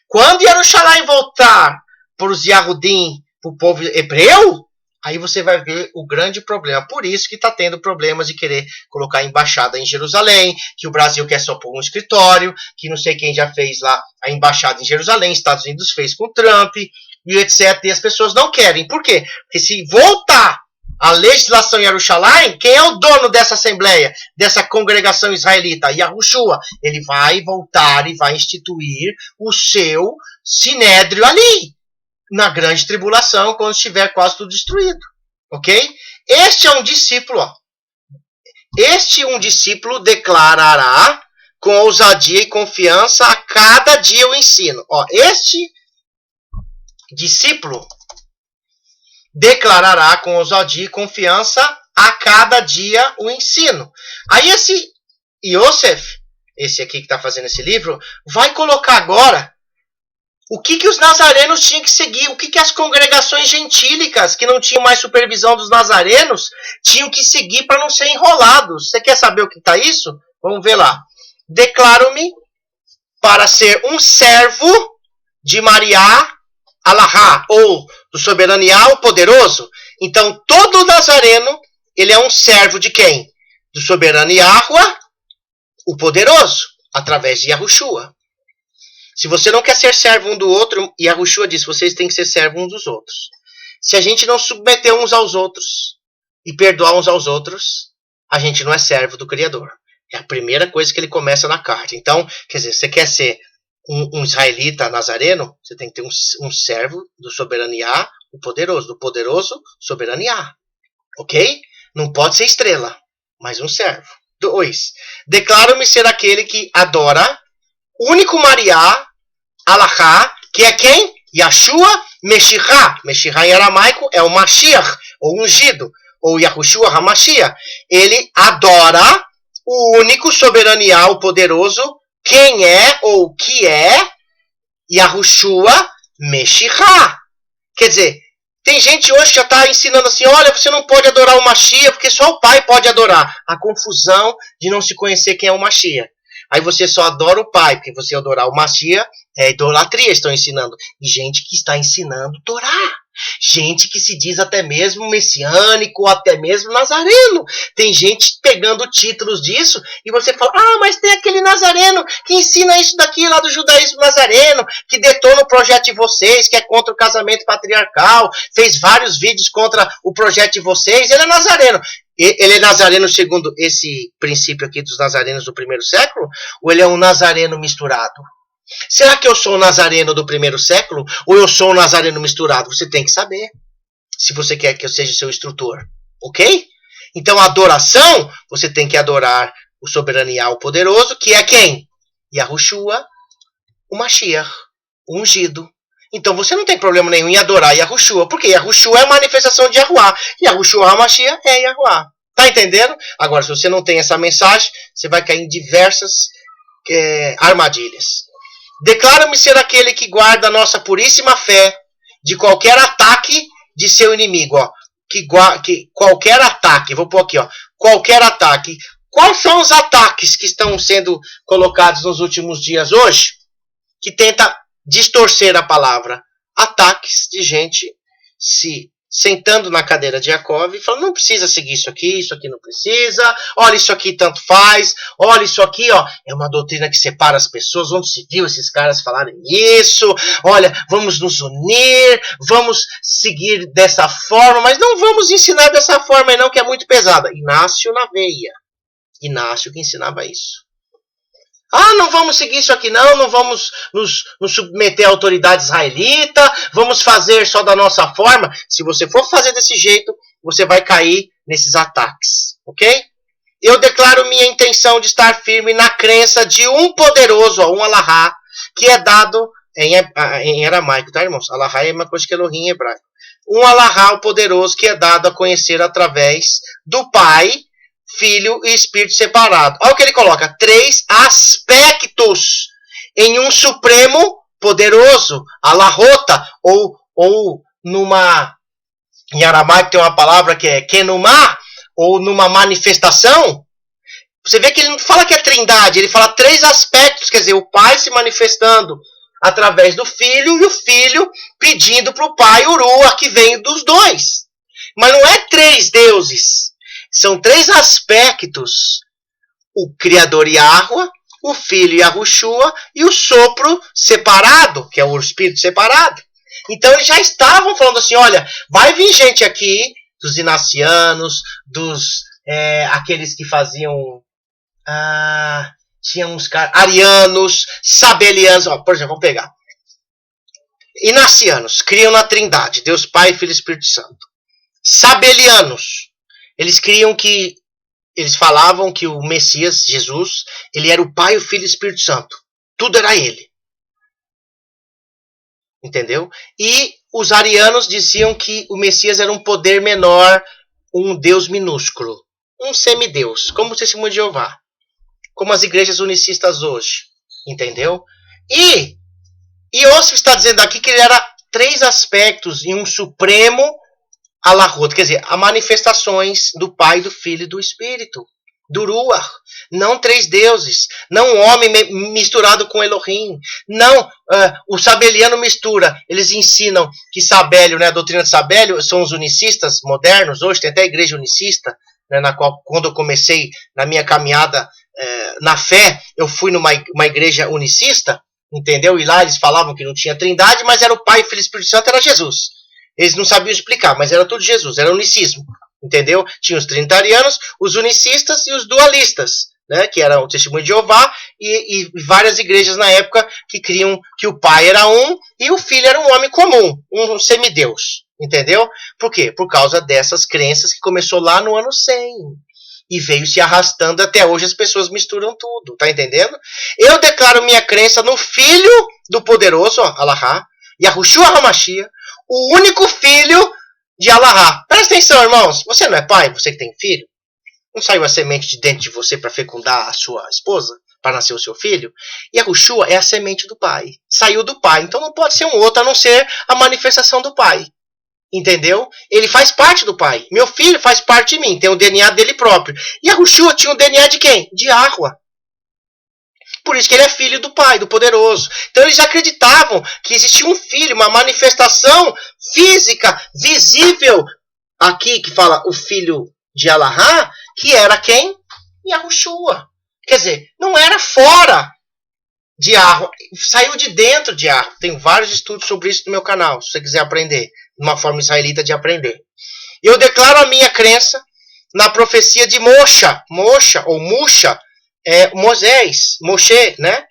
Speaker 1: Quando Jerusalém voltar para os Yahudim, para o povo hebreu, aí você vai ver o grande problema. Por isso que está tendo problemas de querer colocar a embaixada em Jerusalém, que o Brasil quer só pôr um escritório, que não sei quem já fez lá a embaixada em Jerusalém, Estados Unidos fez com Trump, e etc. E as pessoas não querem. Por quê? Porque se voltar a legislação em Jerusalém, quem é o dono dessa assembleia, dessa congregação israelita? Yahushua. Ele vai voltar e vai instituir o seu sinédrio ali, na grande tribulação, quando estiver quase tudo destruído. Ok? Este é um discípulo. Este um discípulo declarará com ousadia e confiança a cada dia o ensino. Este discípulo declarará com ousadia e confiança a cada dia o ensino. Aí esse Yosef, esse aqui que está fazendo esse livro, vai colocar agora o que os nazarenos tinham que seguir, o que as congregações gentílicas, que não tinham mais supervisão dos nazarenos, tinham que seguir para não ser enrolados. Você quer saber o que está isso? Vamos ver lá. Declaro-me para ser um servo de Mariá Alahá, ou do soberano Yah, o poderoso. Então, todo nazareno, ele é um servo de quem? Do soberano Yahuwah, o poderoso, através de Yahushua. Se você não quer ser servo um do outro, Yahushua diz, vocês têm que ser servos uns dos outros. Se a gente não submeter uns aos outros e perdoar uns aos outros, a gente não é servo do Criador. É a primeira coisa que ele começa na carta. Então, quer dizer, você quer ser um israelita nazareno, você tem que ter um servo do soberano Yah, do poderoso soberano Yah. Ok? Não pode ser estrela, mas um servo. 2. Declaro-me ser aquele que adora único Mariá, Alahá, que é quem? Yahshua Meshirá. Meshirá em aramaico é o Mashiach, ou ungido, ou Yahushua HaMashiach. Ele adora o único soberano Yah, o poderoso, quem é ou que é Yahushua Meshirá. Quer dizer, tem gente hoje que já está ensinando assim, olha, você não pode adorar o Mashiach, porque só o Pai pode adorar. A confusão de não se conhecer quem é o Mashiach. Aí você só adora o Pai, porque você adorar o Mashiach é idolatria, estão ensinando. E gente que está ensinando a adorar. Gente que se diz até mesmo messiânico, ou até mesmo nazareno. Tem gente pegando títulos disso e você fala, mas tem aquele nazareno que ensina isso daqui lá do judaísmo nazareno, que detona o projeto de vocês, que é contra o casamento patriarcal, fez vários vídeos contra o projeto de vocês, ele é nazareno. Ele é nazareno segundo esse princípio aqui dos nazarenos do primeiro século? Ou ele é um nazareno misturado? Será que eu sou o nazareno do primeiro século? Ou eu sou um nazareno misturado? Você tem que saber. Se você quer que eu seja seu instrutor. Ok? Então, a adoração, você tem que adorar o soberano Yah, o poderoso, que é quem? Yahushua, o Mashiach, o ungido. Então, você não tem problema nenhum em adorar Yahushua, porque Yahushua é a manifestação de Yahuwah. Yahushua HaMashiach é Yahuwah. Tá entendendo? Agora, se você não tem essa mensagem, você vai cair em diversas armadilhas. Declaro-me ser aquele que guarda a nossa puríssima fé de qualquer ataque de seu inimigo. Ó. Que qualquer ataque, vou pôr aqui, ó, qualquer ataque. Quais são os ataques que estão sendo colocados nos últimos dias hoje? Que tenta distorcer a palavra. Ataques de gente se sentando na cadeira de Jacob e falando, não precisa seguir isso aqui não precisa, olha isso aqui tanto faz, olha isso aqui, ó, é uma doutrina que separa as pessoas, onde se viu esses caras falarem isso, olha, vamos nos unir, vamos seguir dessa forma, mas não vamos ensinar dessa forma não, que é muito pesada. Inácio na veia, Inácio que ensinava isso. Não vamos seguir isso aqui não vamos nos submeter à autoridade israelita, vamos fazer só da nossa forma. Se você for fazer desse jeito, você vai cair nesses ataques, ok? Eu declaro minha intenção de estar firme na crença de um poderoso, um Alahá, que é dado em aramaico, tá, irmãos? Alahá é uma coisa que Elohim em hebraico. Um Alahá, o poderoso, que é dado a conhecer através do Pai, Filho e Espírito separado. Olha o que ele coloca. 3 aspectos em um supremo poderoso. Alahota. Ou numa... Em aramaico tem uma palavra que é kenumá. Ou numa manifestação. Você vê que ele não fala que é trindade. Ele fala 3 aspectos. Quer dizer, o Pai se manifestando através do Filho. E o Filho pedindo para o Pai o Ruach que vem dos dois. Mas não é 3 deuses. São 3 aspectos. O Criador Yahuwah, o Filho Yahushua e o sopro separado, que é o Espírito separado. Então eles já estavam falando assim, olha, vai vir gente aqui, dos inacianos, dos aqueles que faziam... tinha uns caras... Arianos, sabelianos... por exemplo, vamos pegar. Inacianos, criam na Trindade, Deus Pai, Filho e Espírito Santo. Sabelianos, eles falavam que o Messias, Jesus, ele era o Pai, o Filho e o Espírito Santo. Tudo era ele. Entendeu? E os arianos diziam que o Messias era um poder menor, um Deus minúsculo. Um semideus, como o testemunho de Jeová. Como as igrejas unicistas hoje. Entendeu? E Yosef está dizendo aqui que ele era 3 aspectos em um supremo Alahot, quer dizer, as manifestações do Pai, do Filho e do Espírito. Do Ruach. Não 3 deuses. Não um homem misturado com Elohim. Não, o sabeliano mistura. Eles ensinam que Sabélio, né, a doutrina de Sabélio, são os unicistas modernos. Hoje tem até a igreja unicista, né, na qual, quando eu comecei na minha caminhada na fé, eu fui numa igreja unicista, entendeu? E lá eles falavam que não tinha trindade, mas era o Pai, Filho e Espírito Santo, era Jesus. Eles não sabiam explicar, mas era tudo Jesus, era unicismo, entendeu? Tinha os trinitarianos, os unicistas e os dualistas, né, que era o Testemunho de Jeová, e várias igrejas na época que criam que o pai era um e o filho era um homem comum, um semideus, entendeu? Por quê? Por causa dessas crenças que começou lá no ano 100 e veio se arrastando até hoje, as pessoas misturam tudo, tá entendendo? Eu declaro minha crença no Filho do Poderoso, Allahá, Yahushua HaMashiach, o único filho de Allahá. Presta atenção, irmãos, você não é pai, você que tem filho? Não saiu a semente de dentro de você para fecundar a sua esposa? Para nascer o seu filho? Yahushua é a semente do pai. Saiu do pai. Então não pode ser um outro a não ser a manifestação do pai. Entendeu? Ele faz parte do pai. Meu filho faz parte de mim. Tem o DNA dele próprio. Yahushua tinha o DNA de quem? De Yahweh. Por isso que ele é filho do pai, do poderoso. Então eles acreditavam que existia um filho, uma manifestação física, visível. Aqui que fala o filho de Allahá, que era quem? Yahushua. Quer dizer, não era fora de Yahweh, saiu de dentro de Yahweh. Tem vários estudos sobre isso no meu canal, se você quiser aprender, uma forma israelita de aprender. Eu declaro a minha crença na profecia de Mosha ou Musha, Moisés, Moshe, né?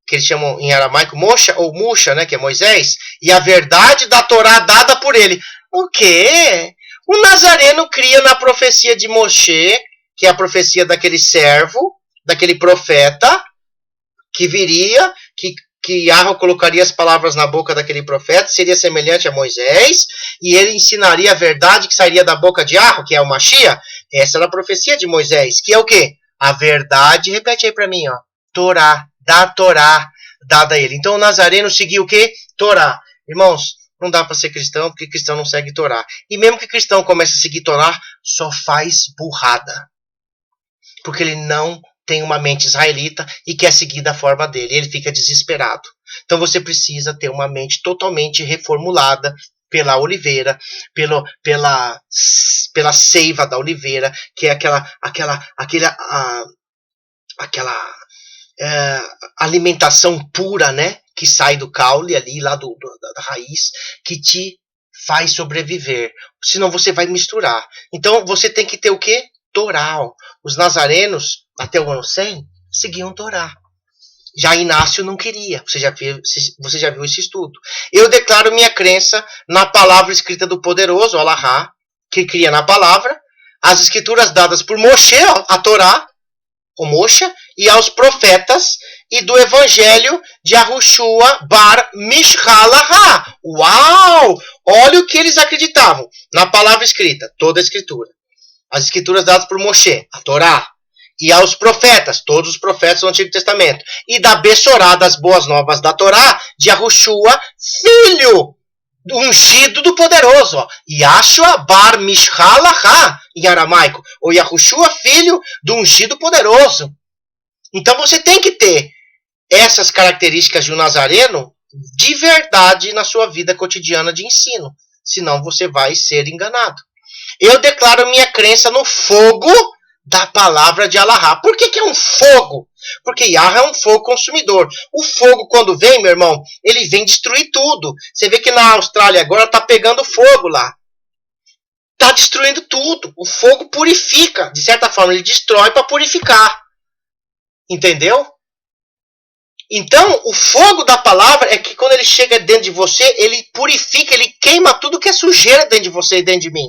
Speaker 1: Que eles chamam em aramaico Mosha ou Musha, né? Que é Moisés, e a verdade da Torá dada por ele. O quê? O Nazareno cria na profecia de Moshe, que é a profecia daquele servo, daquele profeta, que viria, que Yahweh colocaria as palavras na boca daquele profeta, seria semelhante a Moisés, e ele ensinaria a verdade que sairia da boca de Yahweh, que é o Mashiach. Essa era a profecia de Moisés, que é o quê? A verdade, repete aí para mim, ó, Torá, da Torá dada a ele. Então o Nazareno seguia o quê? Torá. Irmãos, não dá para ser cristão, porque cristão não segue Torá. E mesmo que cristão comece a seguir Torá, só faz burrada. Porque ele não tem uma mente israelita e quer seguir da forma dele. Ele fica desesperado. Então você precisa ter uma mente totalmente reformulada pela oliveira, pela seiva da oliveira, que é aquela alimentação pura, né? Que sai do caule ali, lá da raiz, que te faz sobreviver. Senão você vai misturar. Então você tem que ter o quê? Torá. Os nazarenos, até o ano 100, seguiam Torá. Já Inácio não queria. Você já viu esse estudo. Eu declaro minha crença na palavra escrita do poderoso, Allahá, que cria na palavra, as escrituras dadas por Moshe, a Torá, o Moshe, e aos profetas, e do evangelho de Yahushua bar Mishhalahá. Uau! Olha o que eles acreditavam na palavra escrita, toda a escritura. As escrituras dadas por Moshe, a Torá, e aos profetas, todos os profetas do Antigo Testamento, e da Bessorá, das boas novas da Torá, de Yahushua, filho do ungido do poderoso, Yahshua bar Mishhalahá, em aramaico, ou Yahushua, filho do ungido poderoso. Então você tem que ter essas características de um nazareno de verdade na sua vida cotidiana de ensino, senão você vai ser enganado. Eu declaro minha crença no fogo da palavra de Allahá. Por que é um fogo? Porque Yahweh é um fogo consumidor. O fogo, quando vem, meu irmão, ele vem destruir tudo. Você vê que na Austrália agora está pegando fogo lá. Está destruindo tudo. O fogo purifica. De certa forma, ele destrói para purificar. Entendeu? Então, o fogo da palavra é que quando ele chega dentro de você, ele purifica, ele queima tudo que é sujeira dentro de você e dentro de mim.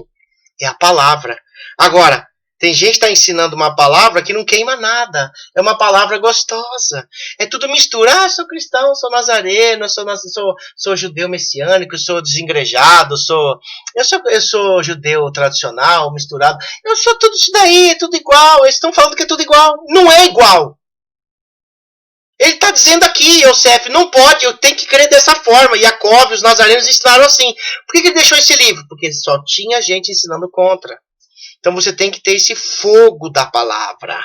Speaker 1: É a palavra. Agora, tem gente que está ensinando uma palavra que não queima nada. É uma palavra gostosa. É tudo mistura. Ah, sou cristão, sou nazareno, sou judeu messiânico, sou desengrejado, eu sou judeu tradicional, misturado. Eu sou tudo isso daí, é tudo igual. Eles estão falando que é tudo igual. Não é igual. Ele está dizendo aqui, Yosef, não pode, eu tenho que crer dessa forma. Yaakov, os nazarenos ensinaram assim. Por que ele deixou esse livro? Porque só tinha gente ensinando contra. Então você tem que ter esse fogo da palavra.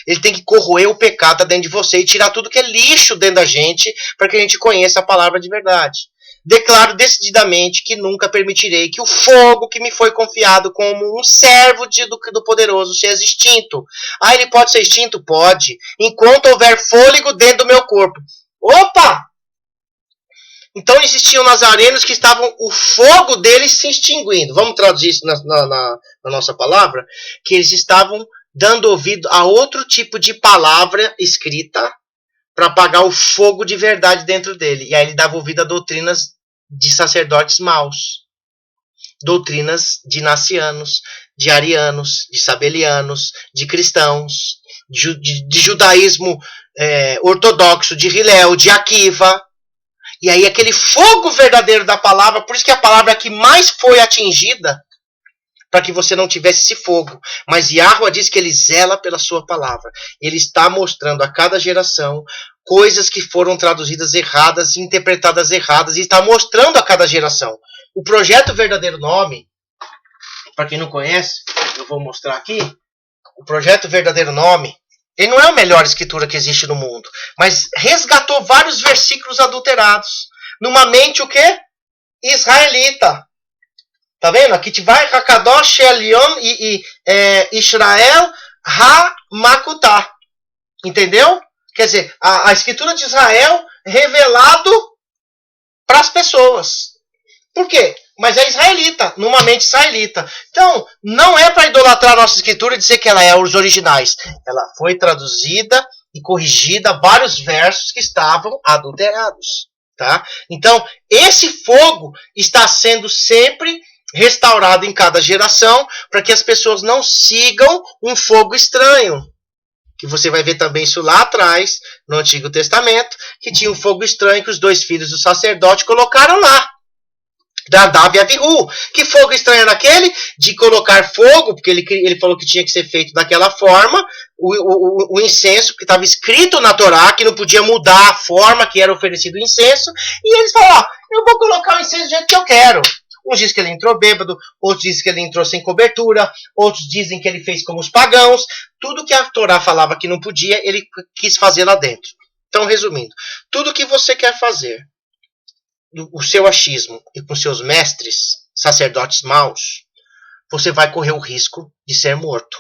Speaker 1: Ele tem que corroer o pecado dentro de você e tirar tudo que é lixo dentro da gente para que a gente conheça a palavra de verdade. Declaro decididamente que nunca permitirei que o fogo que me foi confiado como um servo do poderoso seja extinto. Ah, ele pode ser extinto? Pode. Enquanto houver fôlego dentro do meu corpo. Opa! Então existiam nazarenos que estavam o fogo deles se extinguindo. Vamos traduzir isso na nossa palavra? Que eles estavam dando ouvido a outro tipo de palavra escrita para apagar o fogo de verdade dentro dele. E aí ele dava ouvido a doutrinas de sacerdotes maus, doutrinas de nacianos, de arianos, de sabelianos, de cristãos, de judaísmo ortodoxo, de Hillel, de Akiva. E aí aquele fogo verdadeiro da palavra, por isso que a palavra que mais foi atingida, para que você não tivesse esse fogo. Mas Yahweh diz que ele zela pela sua palavra. Ele está mostrando a cada geração coisas que foram traduzidas erradas, interpretadas erradas, e está mostrando a cada geração. O projeto Verdadeiro Nome, para quem não conhece, eu vou mostrar aqui. O projeto Verdadeiro Nome, ele não é a melhor escritura que existe no mundo, mas resgatou vários versículos adulterados numa mente o quê? Israelita. Tá vendo? Aqui vai Hakadosh Elion e Israel Ha-Makutá. Entendeu? Quer dizer, a escritura de Israel revelado para as pessoas. Por quê? Mas é israelita, numa mente israelita. Então, não é para idolatrar a nossa escritura e dizer que ela é os originais. Ela foi traduzida e corrigida vários versos que estavam adulterados. Tá? Então, esse fogo está sendo sempre restaurado em cada geração para que as pessoas não sigam um fogo estranho. Que você vai ver também isso lá atrás, no Antigo Testamento, que tinha um fogo estranho que os dois filhos do sacerdote colocaram lá. Nadav e Avihu. Que fogo estranho era aquele? De colocar fogo, porque ele falou que tinha que ser feito daquela forma, o incenso, porque estava escrito na Torá que não podia mudar a forma que era oferecido o incenso, e eles falaram, eu vou colocar o incenso do jeito que eu quero. Uns dizem que ele entrou bêbado, outros dizem que ele entrou sem cobertura, outros dizem que ele fez como os pagãos. Tudo que a Torá falava que não podia, ele quis fazer lá dentro. Então, resumindo, tudo que você quer fazer, o seu achismo e com seus mestres, sacerdotes maus, você vai correr o risco de ser morto.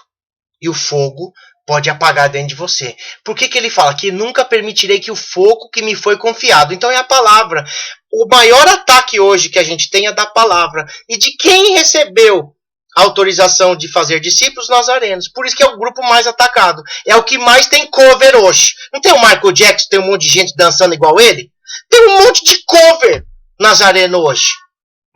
Speaker 1: E o fogo pode apagar dentro de você. Por que ele fala? Que nunca permitirei que o fogo que me foi confiado. Então é a palavra. O maior ataque hoje que a gente tem é da palavra. E de quem recebeu a autorização de fazer discípulos nazarenos. Por isso que é o grupo mais atacado. É o que mais tem cover hoje. Não tem o Michael Jackson, tem um monte de gente dançando igual ele? Tem um monte de cover nazareno hoje.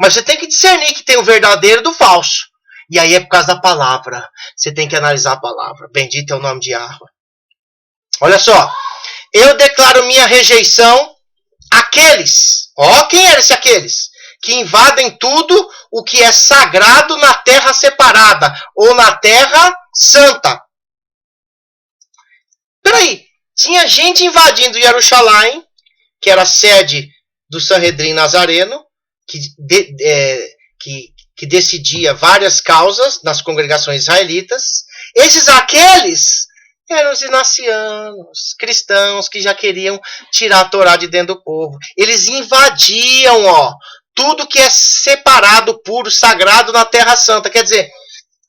Speaker 1: Mas você tem que discernir que tem o verdadeiro do falso. E aí é por causa da palavra. Você tem que analisar a palavra. Bendito é o nome de Yahweh. Olha só. Eu declaro minha rejeição àqueles. Ó, quem eram esses aqueles? Que invadem tudo o que é sagrado na terra separada. Ou na terra santa. Peraí. Tinha gente invadindo Jerusalém, que era a sede do Sanhedrin Nazareno, que decidia várias causas nas congregações israelitas. Aqueles eram os inacianos, cristãos que já queriam tirar a Torá de dentro do povo. Eles invadiam, tudo que é separado, puro, sagrado na Terra Santa. Quer dizer,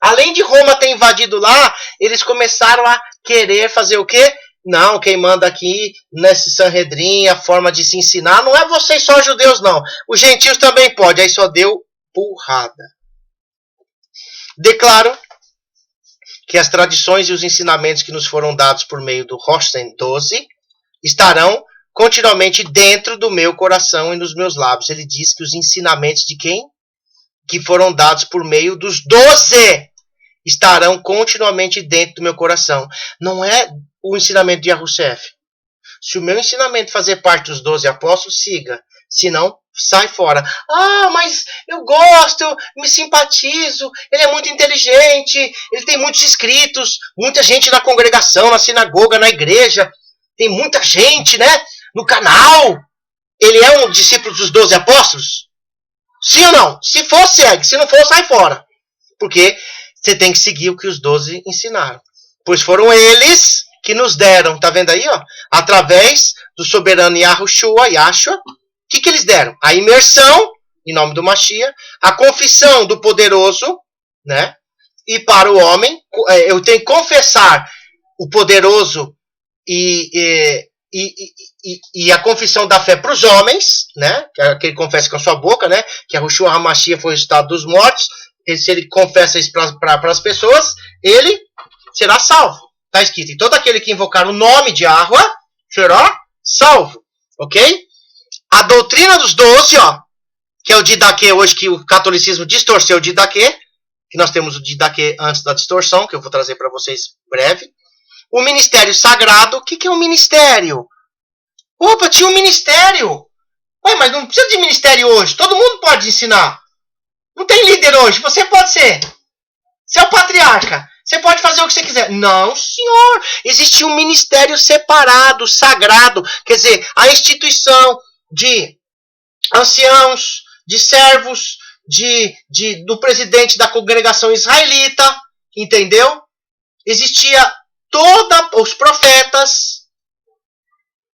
Speaker 1: além de Roma ter invadido lá, eles começaram a querer fazer o quê? Não, quem manda aqui nesse Sanhedrin, a forma de se ensinar, não é vocês só judeus, não. Os gentios também podem. Aí só deu porrada. Declaro que as tradições e os ensinamentos que nos foram dados por meio do Rosten 12 estarão continuamente dentro do meu coração e nos meus lábios. Ele diz que os ensinamentos de quem? Que foram dados por meio dos 12 estarão continuamente dentro do meu coração. Não é o ensinamento de Yahushef. Se o meu ensinamento fazer parte dos 12 apóstolos, siga. Se não, sai fora. Ah, mas eu gosto, eu me simpatizo, ele é muito inteligente, ele tem muitos inscritos, muita gente na congregação, na sinagoga, na igreja, tem muita gente, né, no canal. Ele é um discípulo dos 12 apóstolos? Sim ou não? Se for, segue. Se não for, sai fora. Porque você tem que seguir o que os 12 ensinaram. Pois foram eles que nos deram, tá vendo aí, através do soberano Yahshua, o que eles deram? A imersão, em nome do Mashiach, a confissão do poderoso, né? E para o homem, eu tenho que confessar o poderoso e a confissão da fé para os homens, né? Que ele confessa com a sua boca, né? Que a Yahshua HaMashiach foi o resultado dos mortos. Se ele confessa isso para as pessoas, ele será salvo. Está escrito, e todo aquele que invocar o nome de Yahweh será salvo. Ok? A doutrina dos 12, ó, que é o Didaquê hoje, que o catolicismo distorceu o Didaquê, que nós temos o Didaquê antes da distorção, que eu vou trazer para vocês breve. O ministério sagrado, o que é um ministério? Opa, tinha um ministério. Ué, mas não precisa de ministério hoje, todo mundo pode ensinar. Não tem líder hoje, você pode ser. Você é o patriarca, você pode fazer o que você quiser. Não, senhor, existe um ministério separado, sagrado, quer dizer, a instituição de anciãos, de servos, do presidente da congregação israelita, entendeu? Existia os profetas,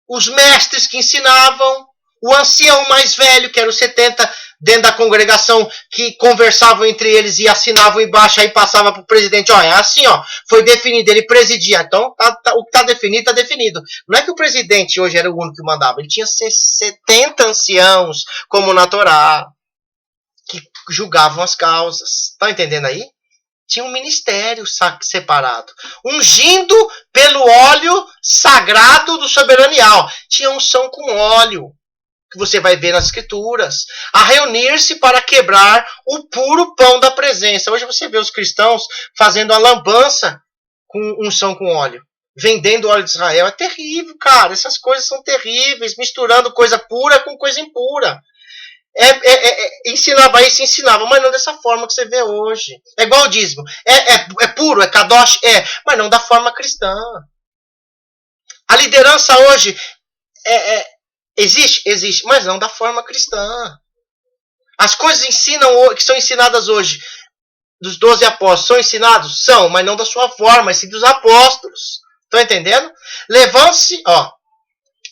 Speaker 1: os mestres que ensinavam, o ancião mais velho, que era os 70 dentro da congregação, que conversavam entre eles e assinavam embaixo, aí passava para o presidente, ó, é assim, ó, foi definido, ele presidia, então o que está definido, está definido. Não é que o presidente hoje era o único que mandava, ele tinha 70 anciãos, como na Torá, que julgavam as causas. Tá entendendo aí? Tinha um ministério separado, ungindo pelo óleo sagrado do soberanial. Tinha unção com óleo, que você vai ver nas escrituras, a reunir-se para quebrar o puro pão da presença. Hoje você vê os cristãos fazendo a lambança com unção com óleo, vendendo óleo de Israel. É terrível, cara, essas coisas são terríveis, misturando coisa pura com coisa impura. Ensinava isso, ensinava, mas não dessa forma que você vê hoje. É igual o dízimo, é puro, é kadosh, mas não da forma cristã. A liderança hoje existe, mas não da forma cristã. As coisas que são ensinadas hoje dos 12 apóstolos, são ensinados? São, mas não da sua forma, mas sim dos apóstolos. Estão entendendo?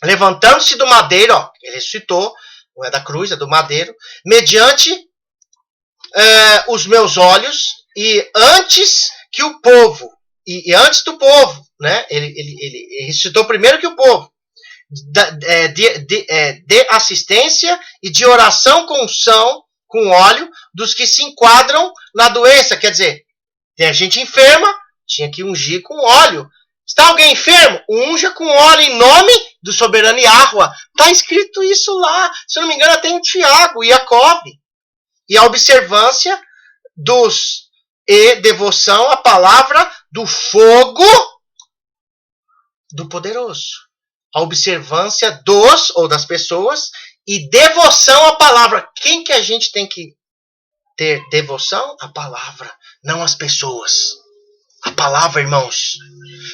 Speaker 1: Levantando-se do madeiro, ó, ele ressuscitou, não é da cruz, é do madeiro, mediante os meus olhos, e antes que o povo, e antes do povo, né? Ele ressuscitou primeiro que o povo, de assistência e de oração com unção, com óleo, dos que se enquadram na doença. Quer dizer, tem a gente enferma, tinha que ungir com óleo. Está alguém enfermo? Unja com óleo em nome do soberano Yahweh. Está escrito isso lá. Se eu não me engano, tem Tiago e Jacob. E a observância e devoção à palavra do fogo do poderoso. A observância dos ou das pessoas e devoção à palavra. Quem que a gente tem que ter devoção? A palavra, não as pessoas. A palavra, irmãos.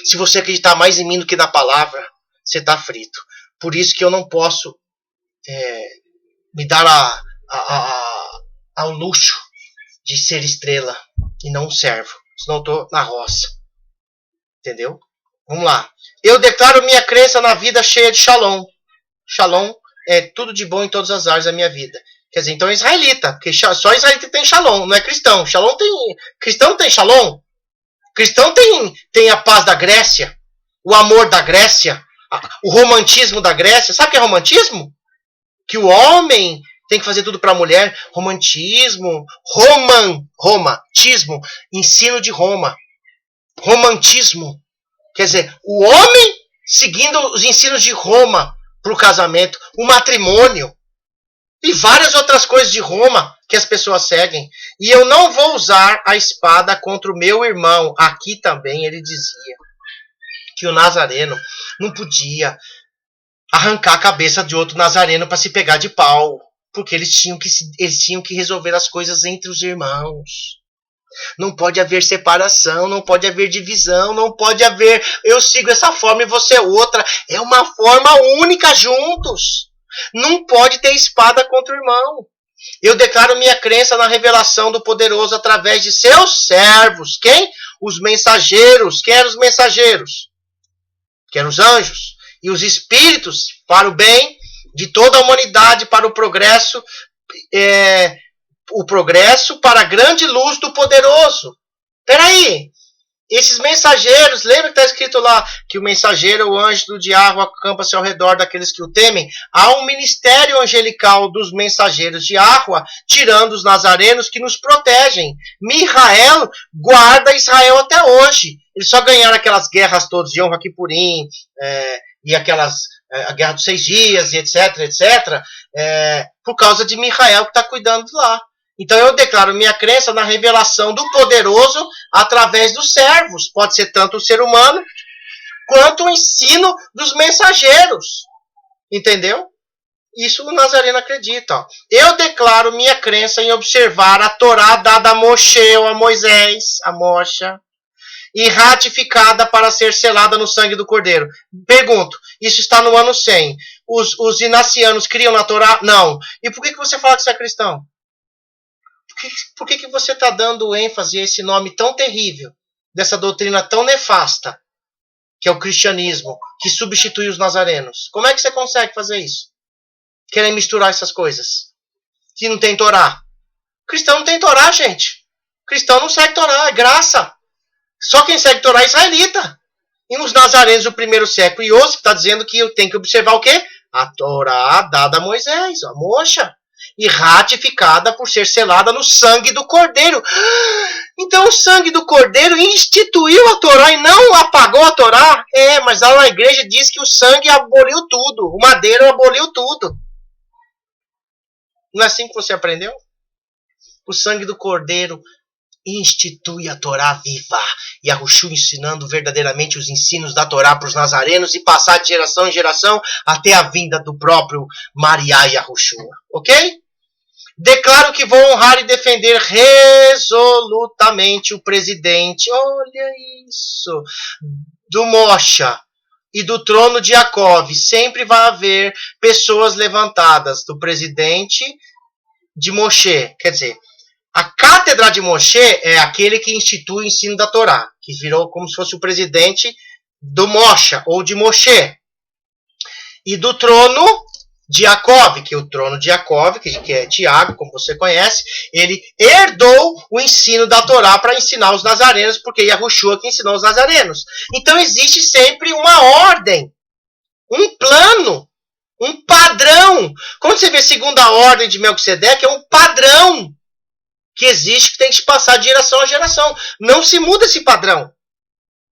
Speaker 1: Se você acreditar mais em mim do que na palavra, você está frito. Por isso que eu não posso me dar ao luxo de ser estrela e não um servo. Senão eu estou na roça. Entendeu? Vamos lá. Eu declaro minha crença na vida cheia de shalom. Shalom é tudo de bom em todas as áreas da minha vida. Quer dizer, então é israelita. Porque só israelita tem shalom, não é cristão. Cristão tem shalom. Cristão tem a paz da Grécia, o amor da Grécia, o romantismo da Grécia. Sabe o que é romantismo? Que o homem tem que fazer tudo para a mulher. Romantismo, romantismo, ensino de Roma. Romantismo. Quer dizer, o homem seguindo os ensinos de Roma para o casamento, o matrimônio e várias outras coisas de Roma que as pessoas seguem. E eu não vou usar a espada contra o meu irmão. Aqui também ele dizia que o nazareno não podia arrancar a cabeça de outro nazareno para se pegar de pau, porque eles tinham que resolver as coisas entre os irmãos. Não pode haver separação, não pode haver divisão, não pode haver eu sigo essa forma e você outra. É uma forma única juntos. Não pode ter espada contra o irmão. Eu declaro minha crença na revelação do poderoso através de seus servos. Quem? Os mensageiros. Quem eram os mensageiros? Que eram os anjos. E os espíritos para o bem de toda a humanidade, para o progresso, para a grande luz do poderoso. Peraí. Esses mensageiros, lembra que está escrito lá que o mensageiro, o anjo do diabo, acampa-se ao redor daqueles que o temem? Há um ministério angelical dos mensageiros de Áhua, tirando os nazarenos que nos protegem. Mihael guarda Israel até hoje. Eles só ganharam aquelas guerras todas de Yom Kippurim, e aquelas, a guerra dos 6 dias, e etc, etc, por causa de Mihael que está cuidando lá. Então eu declaro minha crença na revelação do poderoso através dos servos. Pode ser tanto o ser humano, quanto o ensino dos mensageiros. Entendeu? Isso o Nazareno acredita. Ó. Eu declaro minha crença em observar a Torá dada a Moshe, ou a Moisés, a Mosha, e ratificada para ser selada no sangue do Cordeiro. Pergunto, isso está no ano 100. Os inacianos criam na Torá? Não. E por que você fala que você é cristão? Por que você está dando ênfase a esse nome tão terrível, dessa doutrina tão nefasta, que é o cristianismo, que substitui os nazarenos? Como é que você consegue fazer isso? Querem misturar essas coisas? Que não tem Torá. Cristão não tem Torá, gente. Cristão não segue Torá, é graça. Só quem segue Torá é israelita. E os nazarenos do primeiro século, Iosif está dizendo que eu tenho que observar o quê? A Torá dada a Moisés, a Mosha. E ratificada por ser selada no sangue do Cordeiro. Então o sangue do Cordeiro instituiu a Torá e não apagou a Torá? Mas lá na igreja diz que o sangue aboliu tudo. O madeiro aboliu tudo. Não é assim que você aprendeu? O sangue do Cordeiro institui a Torá viva. E a Yahushua ensinando verdadeiramente os ensinos da Torá para os nazarenos e passar de geração em geração até a vinda do próprio Mariá Yahushua. Ok? Declaro que vou honrar e defender resolutamente o presidente, olha isso, do Mosha e do trono de Jacó. Sempre vai haver pessoas levantadas do presidente de Moshe. Quer dizer, a cátedra de Moshe é aquele que institui o ensino da Torá, que virou como se fosse o presidente do Mosha ou de Moshe. E do trono de Jacó, que é o trono de Jacó, que é Tiago, como você conhece, ele herdou o ensino da Torá para ensinar os nazarenos, porque Yahushua que ensinou os nazarenos. Então existe sempre uma ordem, um plano, um padrão. Quando você vê segunda ordem de Melquisedeque, é um padrão que existe, que tem que se passar de geração a geração. Não se muda esse padrão.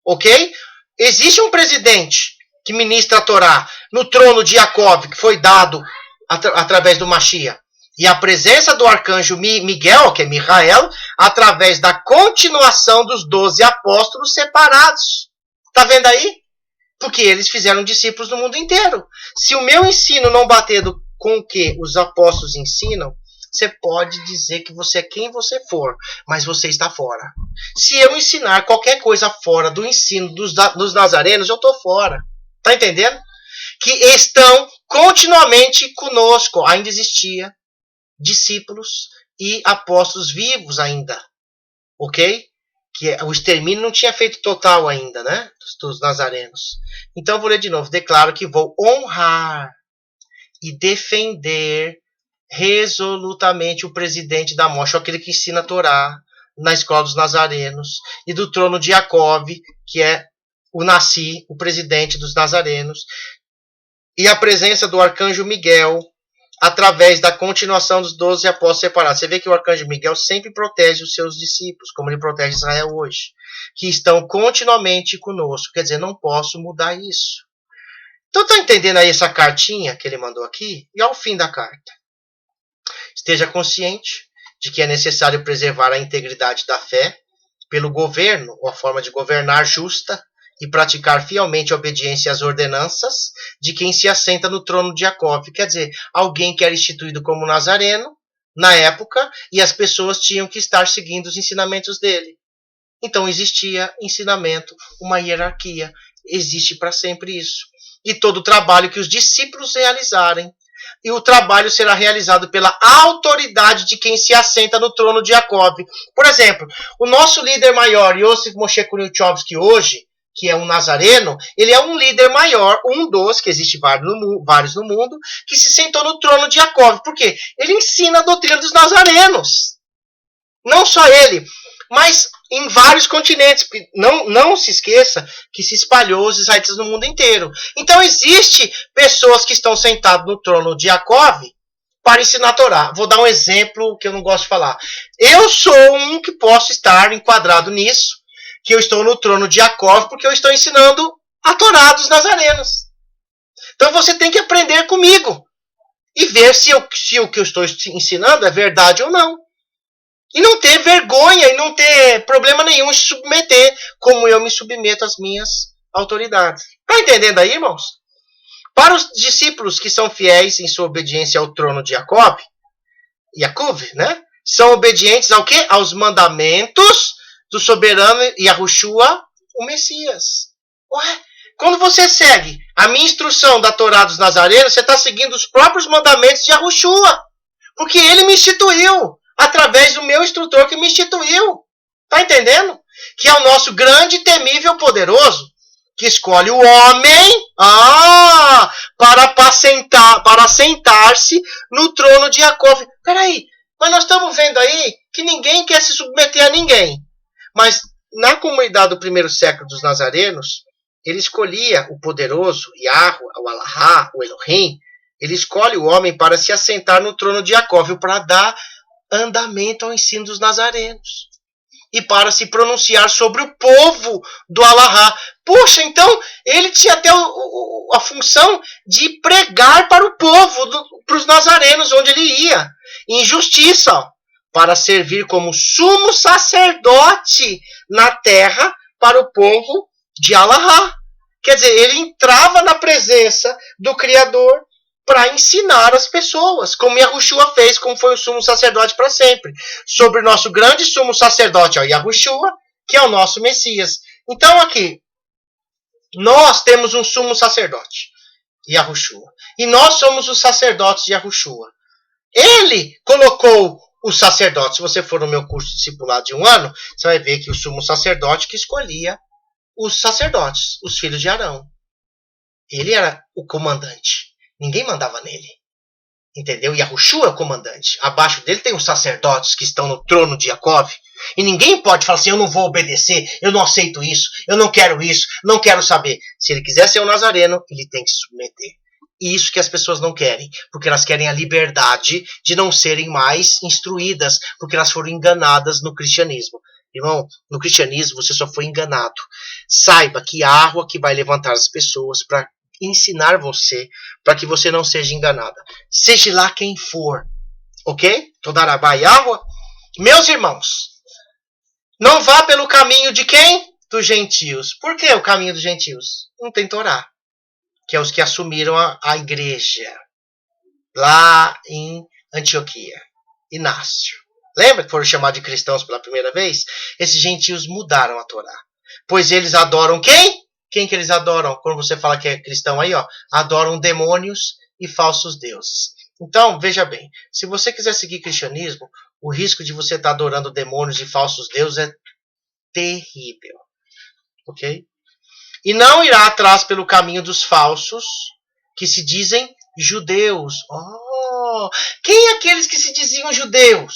Speaker 1: Ok? Existe um presidente que ministra a Torá no trono de Jacó, que foi dado através do Mashiach. E a presença do arcanjo Miguel, que é Mihael, através da continuação dos 12 apóstolos separados. Está vendo aí? Porque eles fizeram discípulos no mundo inteiro. Se o meu ensino não bater com o que os apóstolos ensinam, você pode dizer que você é quem você for, mas você está fora. Se eu ensinar qualquer coisa fora do ensino dos nazarenos, eu estou fora. Está entendendo? Que estão continuamente conosco. Ainda existia discípulos e apóstolos vivos ainda. Ok? Que o extermínio não tinha feito total ainda, né? Dos nazarenos. Então eu vou ler de novo. Declaro que vou honrar e defender resolutamente o presidente da Moshe, aquele que ensina a Torá na escola dos nazarenos, e do trono de Jacó, que é o Nassi, o presidente dos nazarenos, e a presença do arcanjo Miguel, através da continuação dos 12 apóstolos separados. Você vê que o arcanjo Miguel sempre protege os seus discípulos, como ele protege Israel hoje, que estão continuamente conosco. Quer dizer, não posso mudar isso. Então está entendendo aí essa cartinha que ele mandou aqui? E ao fim da carta, esteja consciente de que é necessário preservar a integridade da fé pelo governo, ou a forma de governar justa, e praticar fielmente a obediência às ordenanças de quem se assenta no trono de Jacó. Quer dizer, alguém que era instituído como nazareno, na época, e as pessoas tinham que estar seguindo os ensinamentos dele. Então existia ensinamento, uma hierarquia. Existe para sempre isso. E todo o trabalho que os discípulos realizarem, e o trabalho será realizado pela autoridade de quem se assenta no trono de Jacó. Por exemplo, o nosso líder maior, Yosef Moshe Kuniuchovsky, hoje, que é um nazareno, ele é um líder maior, um dos, que existe vários no mundo, que se sentou no trono de Jacó. Por quê? Ele ensina a doutrina dos nazarenos. Não só ele, mas em vários continentes. Não se esqueça que se espalhou os israelitas no mundo inteiro. Então, existe pessoas que estão sentadas no trono de Jacó para ensinar a Torá. Vou dar um exemplo que eu não gosto de falar. Eu sou um que posso estar enquadrado nisso, que eu estou no trono de Jacó porque eu estou ensinando a Torá dos nazarenos. Então, você tem que aprender comigo e ver se o que eu estou ensinando é verdade ou não. E não ter vergonha, e não ter problema nenhum em se submeter, como eu me submeto às minhas autoridades. Está entendendo aí, irmãos? Para os discípulos que são fiéis em sua obediência ao trono de Jacob, né? São obedientes ao quê? Aos mandamentos do soberano Yahushua, o Messias. Ué, quando você segue a minha instrução da Torá dos Nazarenos, você está seguindo os próprios mandamentos de Yahushua. Porque ele me instituiu, através do meu instrutor que me instituiu. Está entendendo? Que é o nosso grande, temível, poderoso, que escolhe o homem para sentar-se no trono de Jacó. Peraí, mas nós estamos vendo aí que ninguém quer se submeter a ninguém. Mas na comunidade do primeiro século dos Nazarenos, ele escolhia o poderoso, Yahweh, o Allahá, o Elohim. Ele escolhe o homem para se assentar no trono de Jacó, para dar andamento ao ensino dos nazarenos. E para se pronunciar sobre o povo do Allahá. Puxa, então ele tinha até a função de pregar para o povo, para os nazarenos, onde ele ia. Em justiça, para servir como sumo sacerdote na terra para o povo de Allahá. Quer dizer, ele entrava na presença do Criador para ensinar as pessoas, como Yahushua fez, como foi o sumo sacerdote para sempre. Sobre o nosso grande sumo sacerdote, Yahushua, que é o nosso Messias. Então aqui, nós temos um sumo sacerdote, Yahushua. E nós somos os sacerdotes de Yahushua. Ele colocou os sacerdotes. Se você for no meu curso de discipulado de 1 ano, você vai ver que o sumo sacerdote que escolhia os sacerdotes, os filhos de Arão. Ele era o comandante. Ninguém mandava nele. Entendeu? Yahushua é o comandante. Abaixo dele tem os sacerdotes que estão no trono de Jacó. E ninguém pode falar assim, eu não vou obedecer, eu não aceito isso, eu não quero isso, não quero saber. Se ele quiser ser um nazareno, ele tem que se submeter. E isso que as pessoas não querem. Porque elas querem a liberdade de não serem mais instruídas. Porque elas foram enganadas no cristianismo. Irmão, no cristianismo você só foi enganado. Saiba que a água que vai levantar as pessoas para ensinar você, para que você não seja enganada. Seja lá quem for. Ok? Todarabá e água. Meus irmãos, não vá pelo caminho de quem? Dos gentios. Por que o caminho dos gentios? Não tem Torá. Que é os que assumiram a igreja. Lá em Antioquia. Inácio. Lembra que foram chamados de cristãos pela primeira vez? Esses gentios mudaram a Torá. Pois eles adoram quem? Quem que eles adoram? Quando você fala que é cristão aí, adoram demônios e falsos deuses. Então, veja bem, se você quiser seguir cristianismo, o risco de você estar adorando demônios e falsos deuses é terrível. Ok? E não irá atrás pelo caminho dos falsos, que se dizem judeus. Quem é aqueles que se diziam judeus?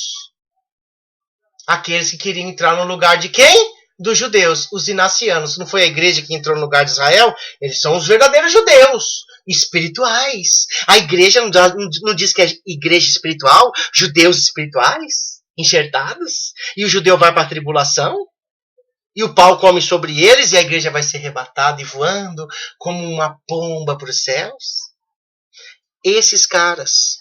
Speaker 1: Aqueles que queriam entrar no lugar de quem? Dos judeus, os inacianos. Não foi a igreja que entrou no lugar de Israel? Eles são os verdadeiros judeus, espirituais. A igreja não diz que é igreja espiritual? Judeus espirituais, enxertados? E o judeu vai para a tribulação? E o pau come sobre eles e a igreja vai ser arrebatada e voando como uma pomba para os céus? Esses caras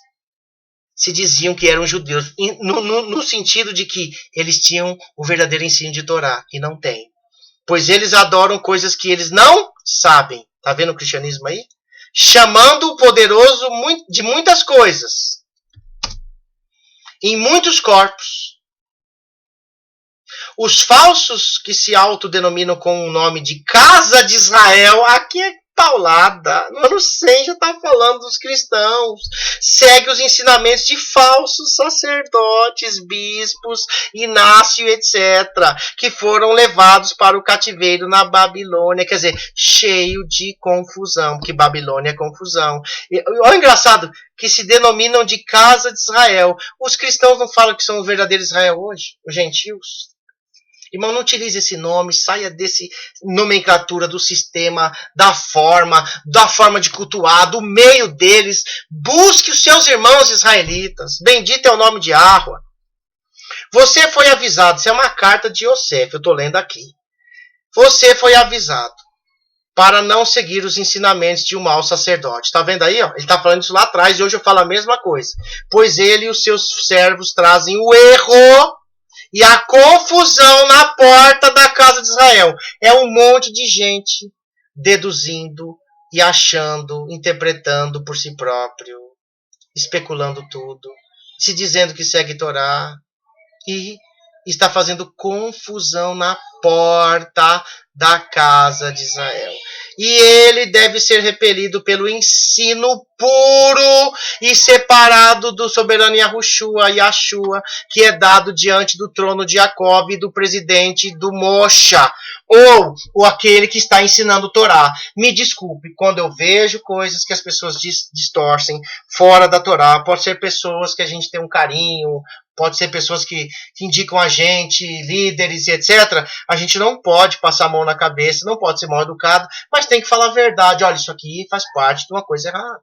Speaker 1: se diziam que eram judeus, no sentido de que eles tinham o verdadeiro ensino de Torá, e não tem. Pois eles adoram coisas que eles não sabem. Está vendo o cristianismo aí? Chamando o poderoso de muitas coisas. Em muitos corpos. Os falsos que se autodenominam com o nome de Casa de Israel, aqui é paulada. No ano 100 já está falando dos cristãos. Segue os ensinamentos de falsos sacerdotes, bispos, Inácio, etc. Que foram levados para o cativeiro na Babilônia. Quer dizer, cheio de confusão. Porque Babilônia é confusão. Olha o engraçado, que se denominam de Casa de Israel. Os cristãos não falam que são o verdadeiro Israel hoje? Os gentios? Irmão, não utilize esse nome, saia desse nomenclatura do sistema, da forma de cultuar, do meio deles. Busque os seus irmãos israelitas. Bendito é o nome de Yahweh. Você foi avisado, isso é uma carta de Yosef, eu estou lendo aqui. Você foi avisado para não seguir os ensinamentos de um mau sacerdote. Está vendo aí? Ó? Ele está falando isso lá atrás e hoje eu falo a mesma coisa. Pois ele e os seus servos trazem o erro e a confusão na porta da casa de Israel. É um monte de gente deduzindo e achando, interpretando por si próprio, especulando tudo, se dizendo que segue Torá e está fazendo confusão na porta da casa de Israel. E ele deve ser repelido pelo ensino puro e separado do soberano Yahshua, que é dado diante do trono de Jacob e do presidente do Mosha, ou aquele que está ensinando o Torá. Me desculpe, quando eu vejo coisas que as pessoas distorcem fora da Torá, pode ser pessoas que a gente tem um carinho, pode ser pessoas que indicam a gente, líderes e etc. A gente não pode passar a mão na cabeça, não pode ser mal educado, mas tem que falar a verdade. Olha, isso aqui faz parte de uma coisa errada.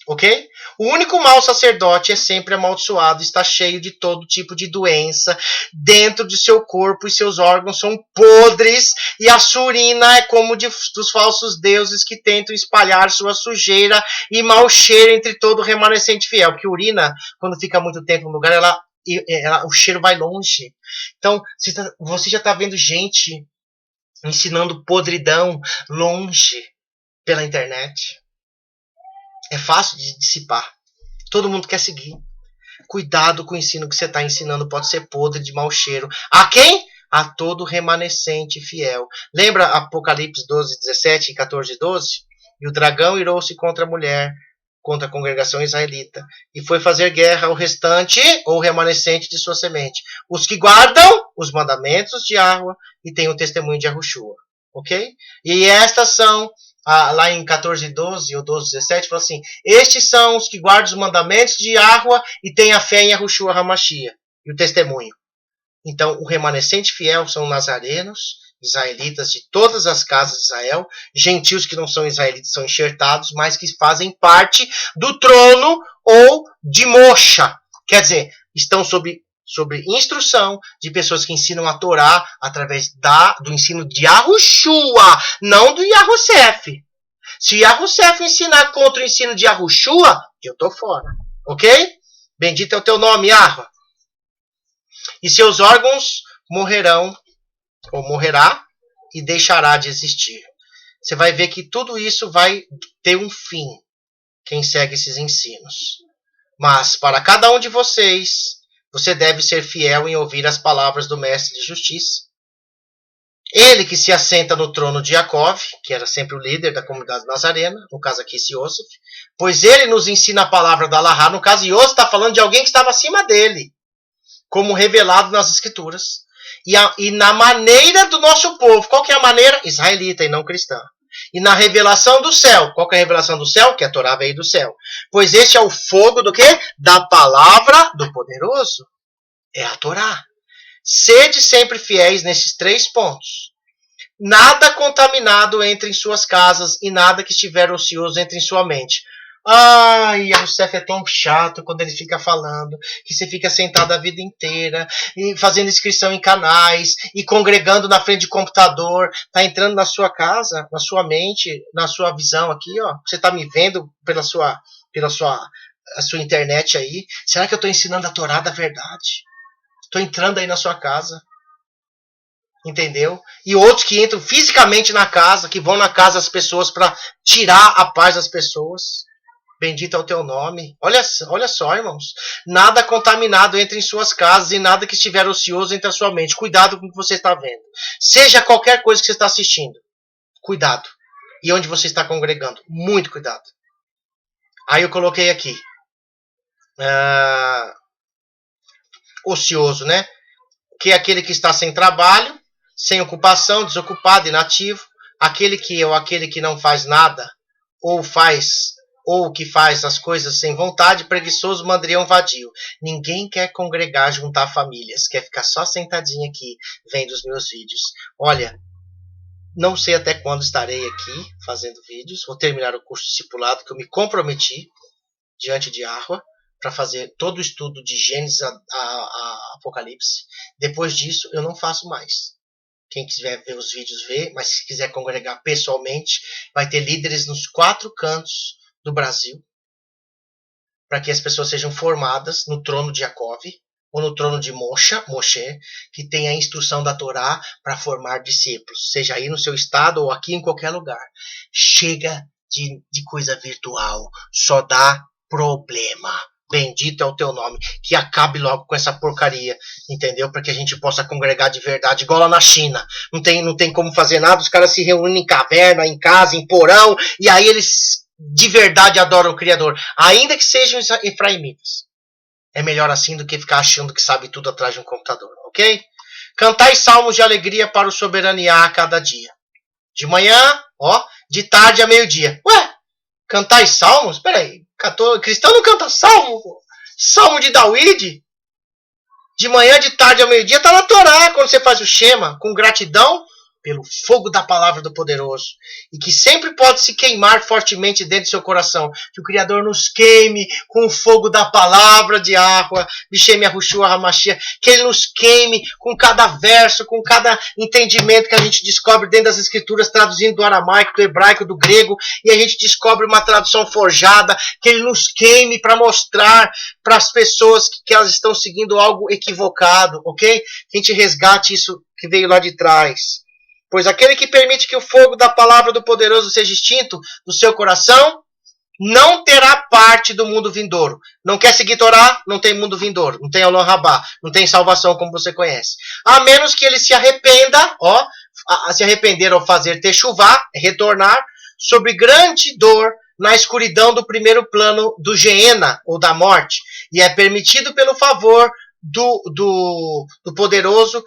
Speaker 1: Ok? O único mau sacerdote é sempre amaldiçoado, está cheio de todo tipo de doença dentro de seu corpo e seus órgãos são podres e a sua urina é como dos falsos deuses que tentam espalhar sua sujeira e mau cheiro entre todo o remanescente fiel. Porque urina, quando fica muito tempo no lugar, o cheiro vai longe. Então, você já está vendo gente ensinando podridão longe pela internet. É fácil de dissipar. Todo mundo quer seguir. Cuidado com o ensino que você está ensinando. Pode ser podre, de mau cheiro. A quem? A todo remanescente fiel. Lembra Apocalipse 12, 17 e 14, 12? E o dragão irou-se contra a mulher, contra a congregação israelita, e foi fazer guerra ao restante, ou remanescente de sua semente. Os que guardam os mandamentos de Yahweh e têm o testemunho de Yahushua. Ok? E estas são... lá em 14:12 ou 12:17, fala assim: estes são os que guardam os mandamentos de Yahweh e têm a fé em Yahushua HaMashiach e o testemunho. Então, o remanescente fiel são nazarenos, israelitas de todas as casas de Israel, gentios que não são israelitas são enxertados, mas que fazem parte do trono ou de Mosha. Quer dizer, estão sob instrução de pessoas que ensinam a Torá através do ensino de Yahushua, não do Yahusef. Se Yahusef ensinar contra o ensino de Yahushua, eu estou fora. Ok? Bendito é o teu nome, Yahweh. E seus órgãos morrerão, ou morrerá, e deixará de existir. Você vai ver que tudo isso vai ter um fim, quem segue esses ensinos. Mas, para cada um de vocês, você deve ser fiel em ouvir as palavras do Mestre de Justiça. Ele que se assenta no trono de Jacob, que era sempre o líder da comunidade nazarena, no caso aqui esse Yosef, pois ele nos ensina a palavra da Allahá. No caso, Yosef está falando de alguém que estava acima dele, como revelado nas Escrituras. E na maneira do nosso povo, qual que é a maneira? Israelita e não cristã. E na revelação do céu, qual que é a revelação do céu? Que a Torá veio do céu. Pois este é o fogo do quê? Da palavra do poderoso. É a Torá. Sede sempre fiéis nesses 3 pontos. Nada contaminado entre em suas casas e nada que estiver ocioso entre em sua mente. Ai, o Yosef é tão chato quando ele fica falando que você fica sentado a vida inteira e fazendo inscrição em canais e congregando na frente de computador, tá entrando na sua casa, na sua mente, na sua visão aqui, ó. Você tá me vendo pela sua internet aí. Será que eu tô ensinando a Torá da verdade? Tô entrando aí na sua casa. Entendeu? E outros que entram fisicamente na casa, que vão na casa das pessoas para tirar a paz das pessoas. Bendito é o teu nome. Olha só, irmãos. Nada contaminado entre em suas casas e nada que estiver ocioso entre a sua mente. Cuidado com o que você está vendo. Seja qualquer coisa que você está assistindo. Cuidado. E onde você está congregando. Muito cuidado. Aí eu coloquei aqui. Ocioso, né? Que é aquele que está sem trabalho, sem ocupação, desocupado, inativo. Aquele que não faz nada, ou ou que faz as coisas sem vontade, preguiçoso, mandrião, vadio. Ninguém quer congregar, juntar famílias, quer ficar só sentadinho aqui, vendo os meus vídeos. Olha, não sei até quando estarei aqui fazendo vídeos, vou terminar o curso discipulado que eu me comprometi diante de Yahweh, para fazer todo o estudo de Gênesis a Apocalipse. Depois disso, eu não faço mais. Quem quiser ver os vídeos, vê. Mas se quiser congregar pessoalmente, vai ter líderes nos 4 cantos do Brasil, para que as pessoas sejam formadas no trono de Jacob, ou no trono de Moshe, que tem a instrução da Torá para formar discípulos, seja aí no seu estado ou aqui em qualquer lugar. Chega de coisa virtual, só dá problema. Bendito é o teu nome. Que acabe logo com essa porcaria, entendeu? Para que a gente possa congregar de verdade, igual lá na China. Não tem como fazer nada, os caras se reúnem em caverna, em casa, em porão, e aí eles de verdade adoram o Criador, ainda que sejam efraimitas. É melhor assim do que ficar achando que sabe tudo atrás de um computador, ok? Cantai salmos de alegria para o soberano Yah a cada dia. De manhã, de tarde a meio-dia. Ué, cantai salmos? Peraí, cristão não canta salmo? Salmo de David? De manhã, de tarde a meio-dia, está na Torá, quando você faz o Shema, com gratidão pelo fogo da palavra do poderoso, e que sempre pode se queimar fortemente dentro do seu coração, que o Criador nos queime com o fogo da palavra de Yahweh, Bishem Yahushua HaMashiach, que Ele nos queime com cada verso, com cada entendimento que a gente descobre dentro das Escrituras, traduzindo do aramaico, do hebraico, do grego, e a gente descobre uma tradução forjada, que Ele nos queime para mostrar para as pessoas que elas estão seguindo algo equivocado, ok? Que a gente resgate isso que veio lá de trás. Pois aquele que permite que o fogo da palavra do poderoso seja extinto do seu coração, não terá parte do mundo vindouro. Não quer seguir Torá? Não tem mundo vindouro. Não tem Olam Rabá. Não tem salvação como você conhece. A menos que ele se arrependa, se arrepender ou fazer techuvá, retornar, sobre grande dor na escuridão do primeiro plano do Geena, ou da morte. E é permitido pelo favor do poderoso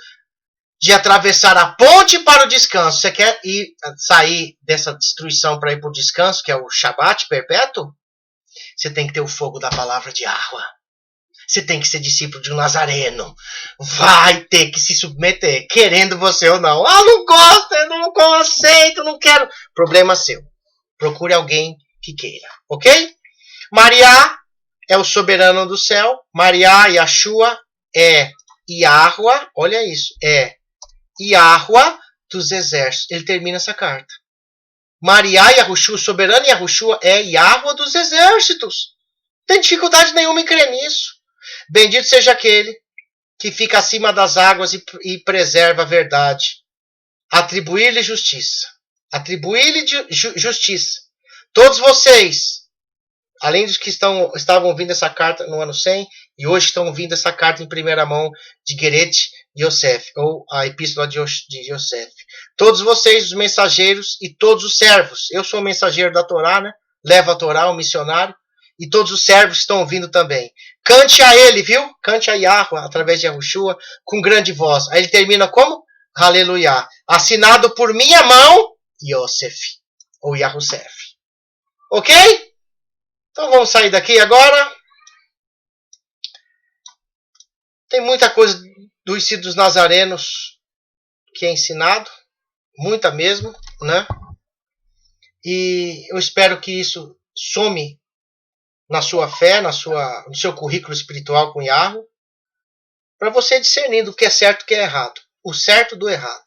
Speaker 1: de atravessar a ponte para o descanso. Você quer sair dessa destruição para ir para o descanso, que é o Shabat perpétuo? Você tem que ter o fogo da palavra de Yahweh. Você tem que ser discípulo de um nazareno. Vai ter que se submeter, querendo você ou não. Não gosto, eu não aceito, não quero. Problema seu. Procure alguém que queira, ok? Maria é o soberano do céu. Maria, Yahshua, é Yahweh. Olha isso, é Yahweh dos exércitos. Ele termina essa carta. Maria Yahushua, soberano Yahushua, é Yahweh dos exércitos. Não tem dificuldade nenhuma em crer nisso. Bendito seja aquele que fica acima das águas e preserva a verdade. Atribuir-lhe justiça. Atribuir-lhe justiça. Todos vocês, além dos que estavam ouvindo essa carta no ano 100, e hoje estão ouvindo essa carta em primeira mão de Geret Yosef, ou a epístola de Yosef. Todos vocês, os mensageiros e todos os servos. Eu sou o mensageiro da Torá, né? Levo a Torá, o missionário. E todos os servos estão ouvindo também. Cante a ele, viu? Cante a Yahweh, através de Yahushua, com grande voz. Aí ele termina como? Aleluia. Assinado por minha mão, Yosef, ou Yahusef. Ok? Então vamos sair daqui agora. Tem muita coisa do ensino dos nazarenos que é ensinado. Muita mesmo, né? E eu espero que isso some na sua fé, no seu currículo espiritual com Yahweh, para você discernir o que é certo e o que é errado. O certo do errado.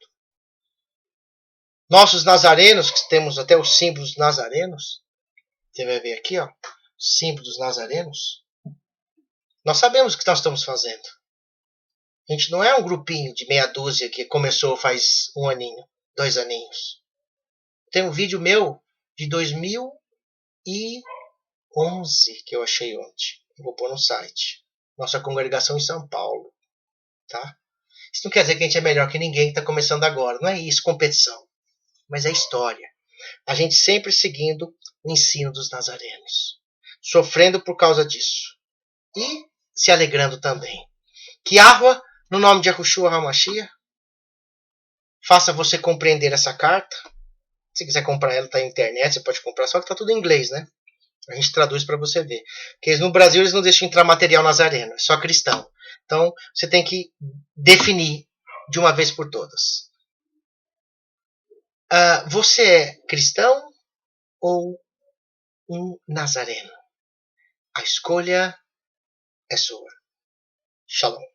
Speaker 1: Nossos nazarenos, que temos até os símbolos nazarenos, você vai ver aqui, símbolo dos nazarenos. Nós sabemos o que nós estamos fazendo. A gente não é um grupinho de meia dúzia que começou faz 1 aninho, 2 aninhos. Tem um vídeo meu de 2011 que eu achei ontem. Eu vou pôr no site. Nossa congregação em São Paulo. Tá? Isso não quer dizer que a gente é melhor que ninguém que está começando agora. Não é isso, competição. Mas é história. A gente sempre seguindo o ensino dos nazarenos. Sofrendo por causa disso. E se alegrando também. Que Yahweh, no nome de Yahushua HaMashiach, faça você compreender essa carta. Se quiser comprar ela, está na internet, você pode comprar, só que está tudo em inglês, né? A gente traduz para você ver. Porque no Brasil eles não deixam entrar material nazareno, é só cristão. Então você tem que definir de uma vez por todas. Você é cristão ou um nazareno? A escolha é sua. Shalom.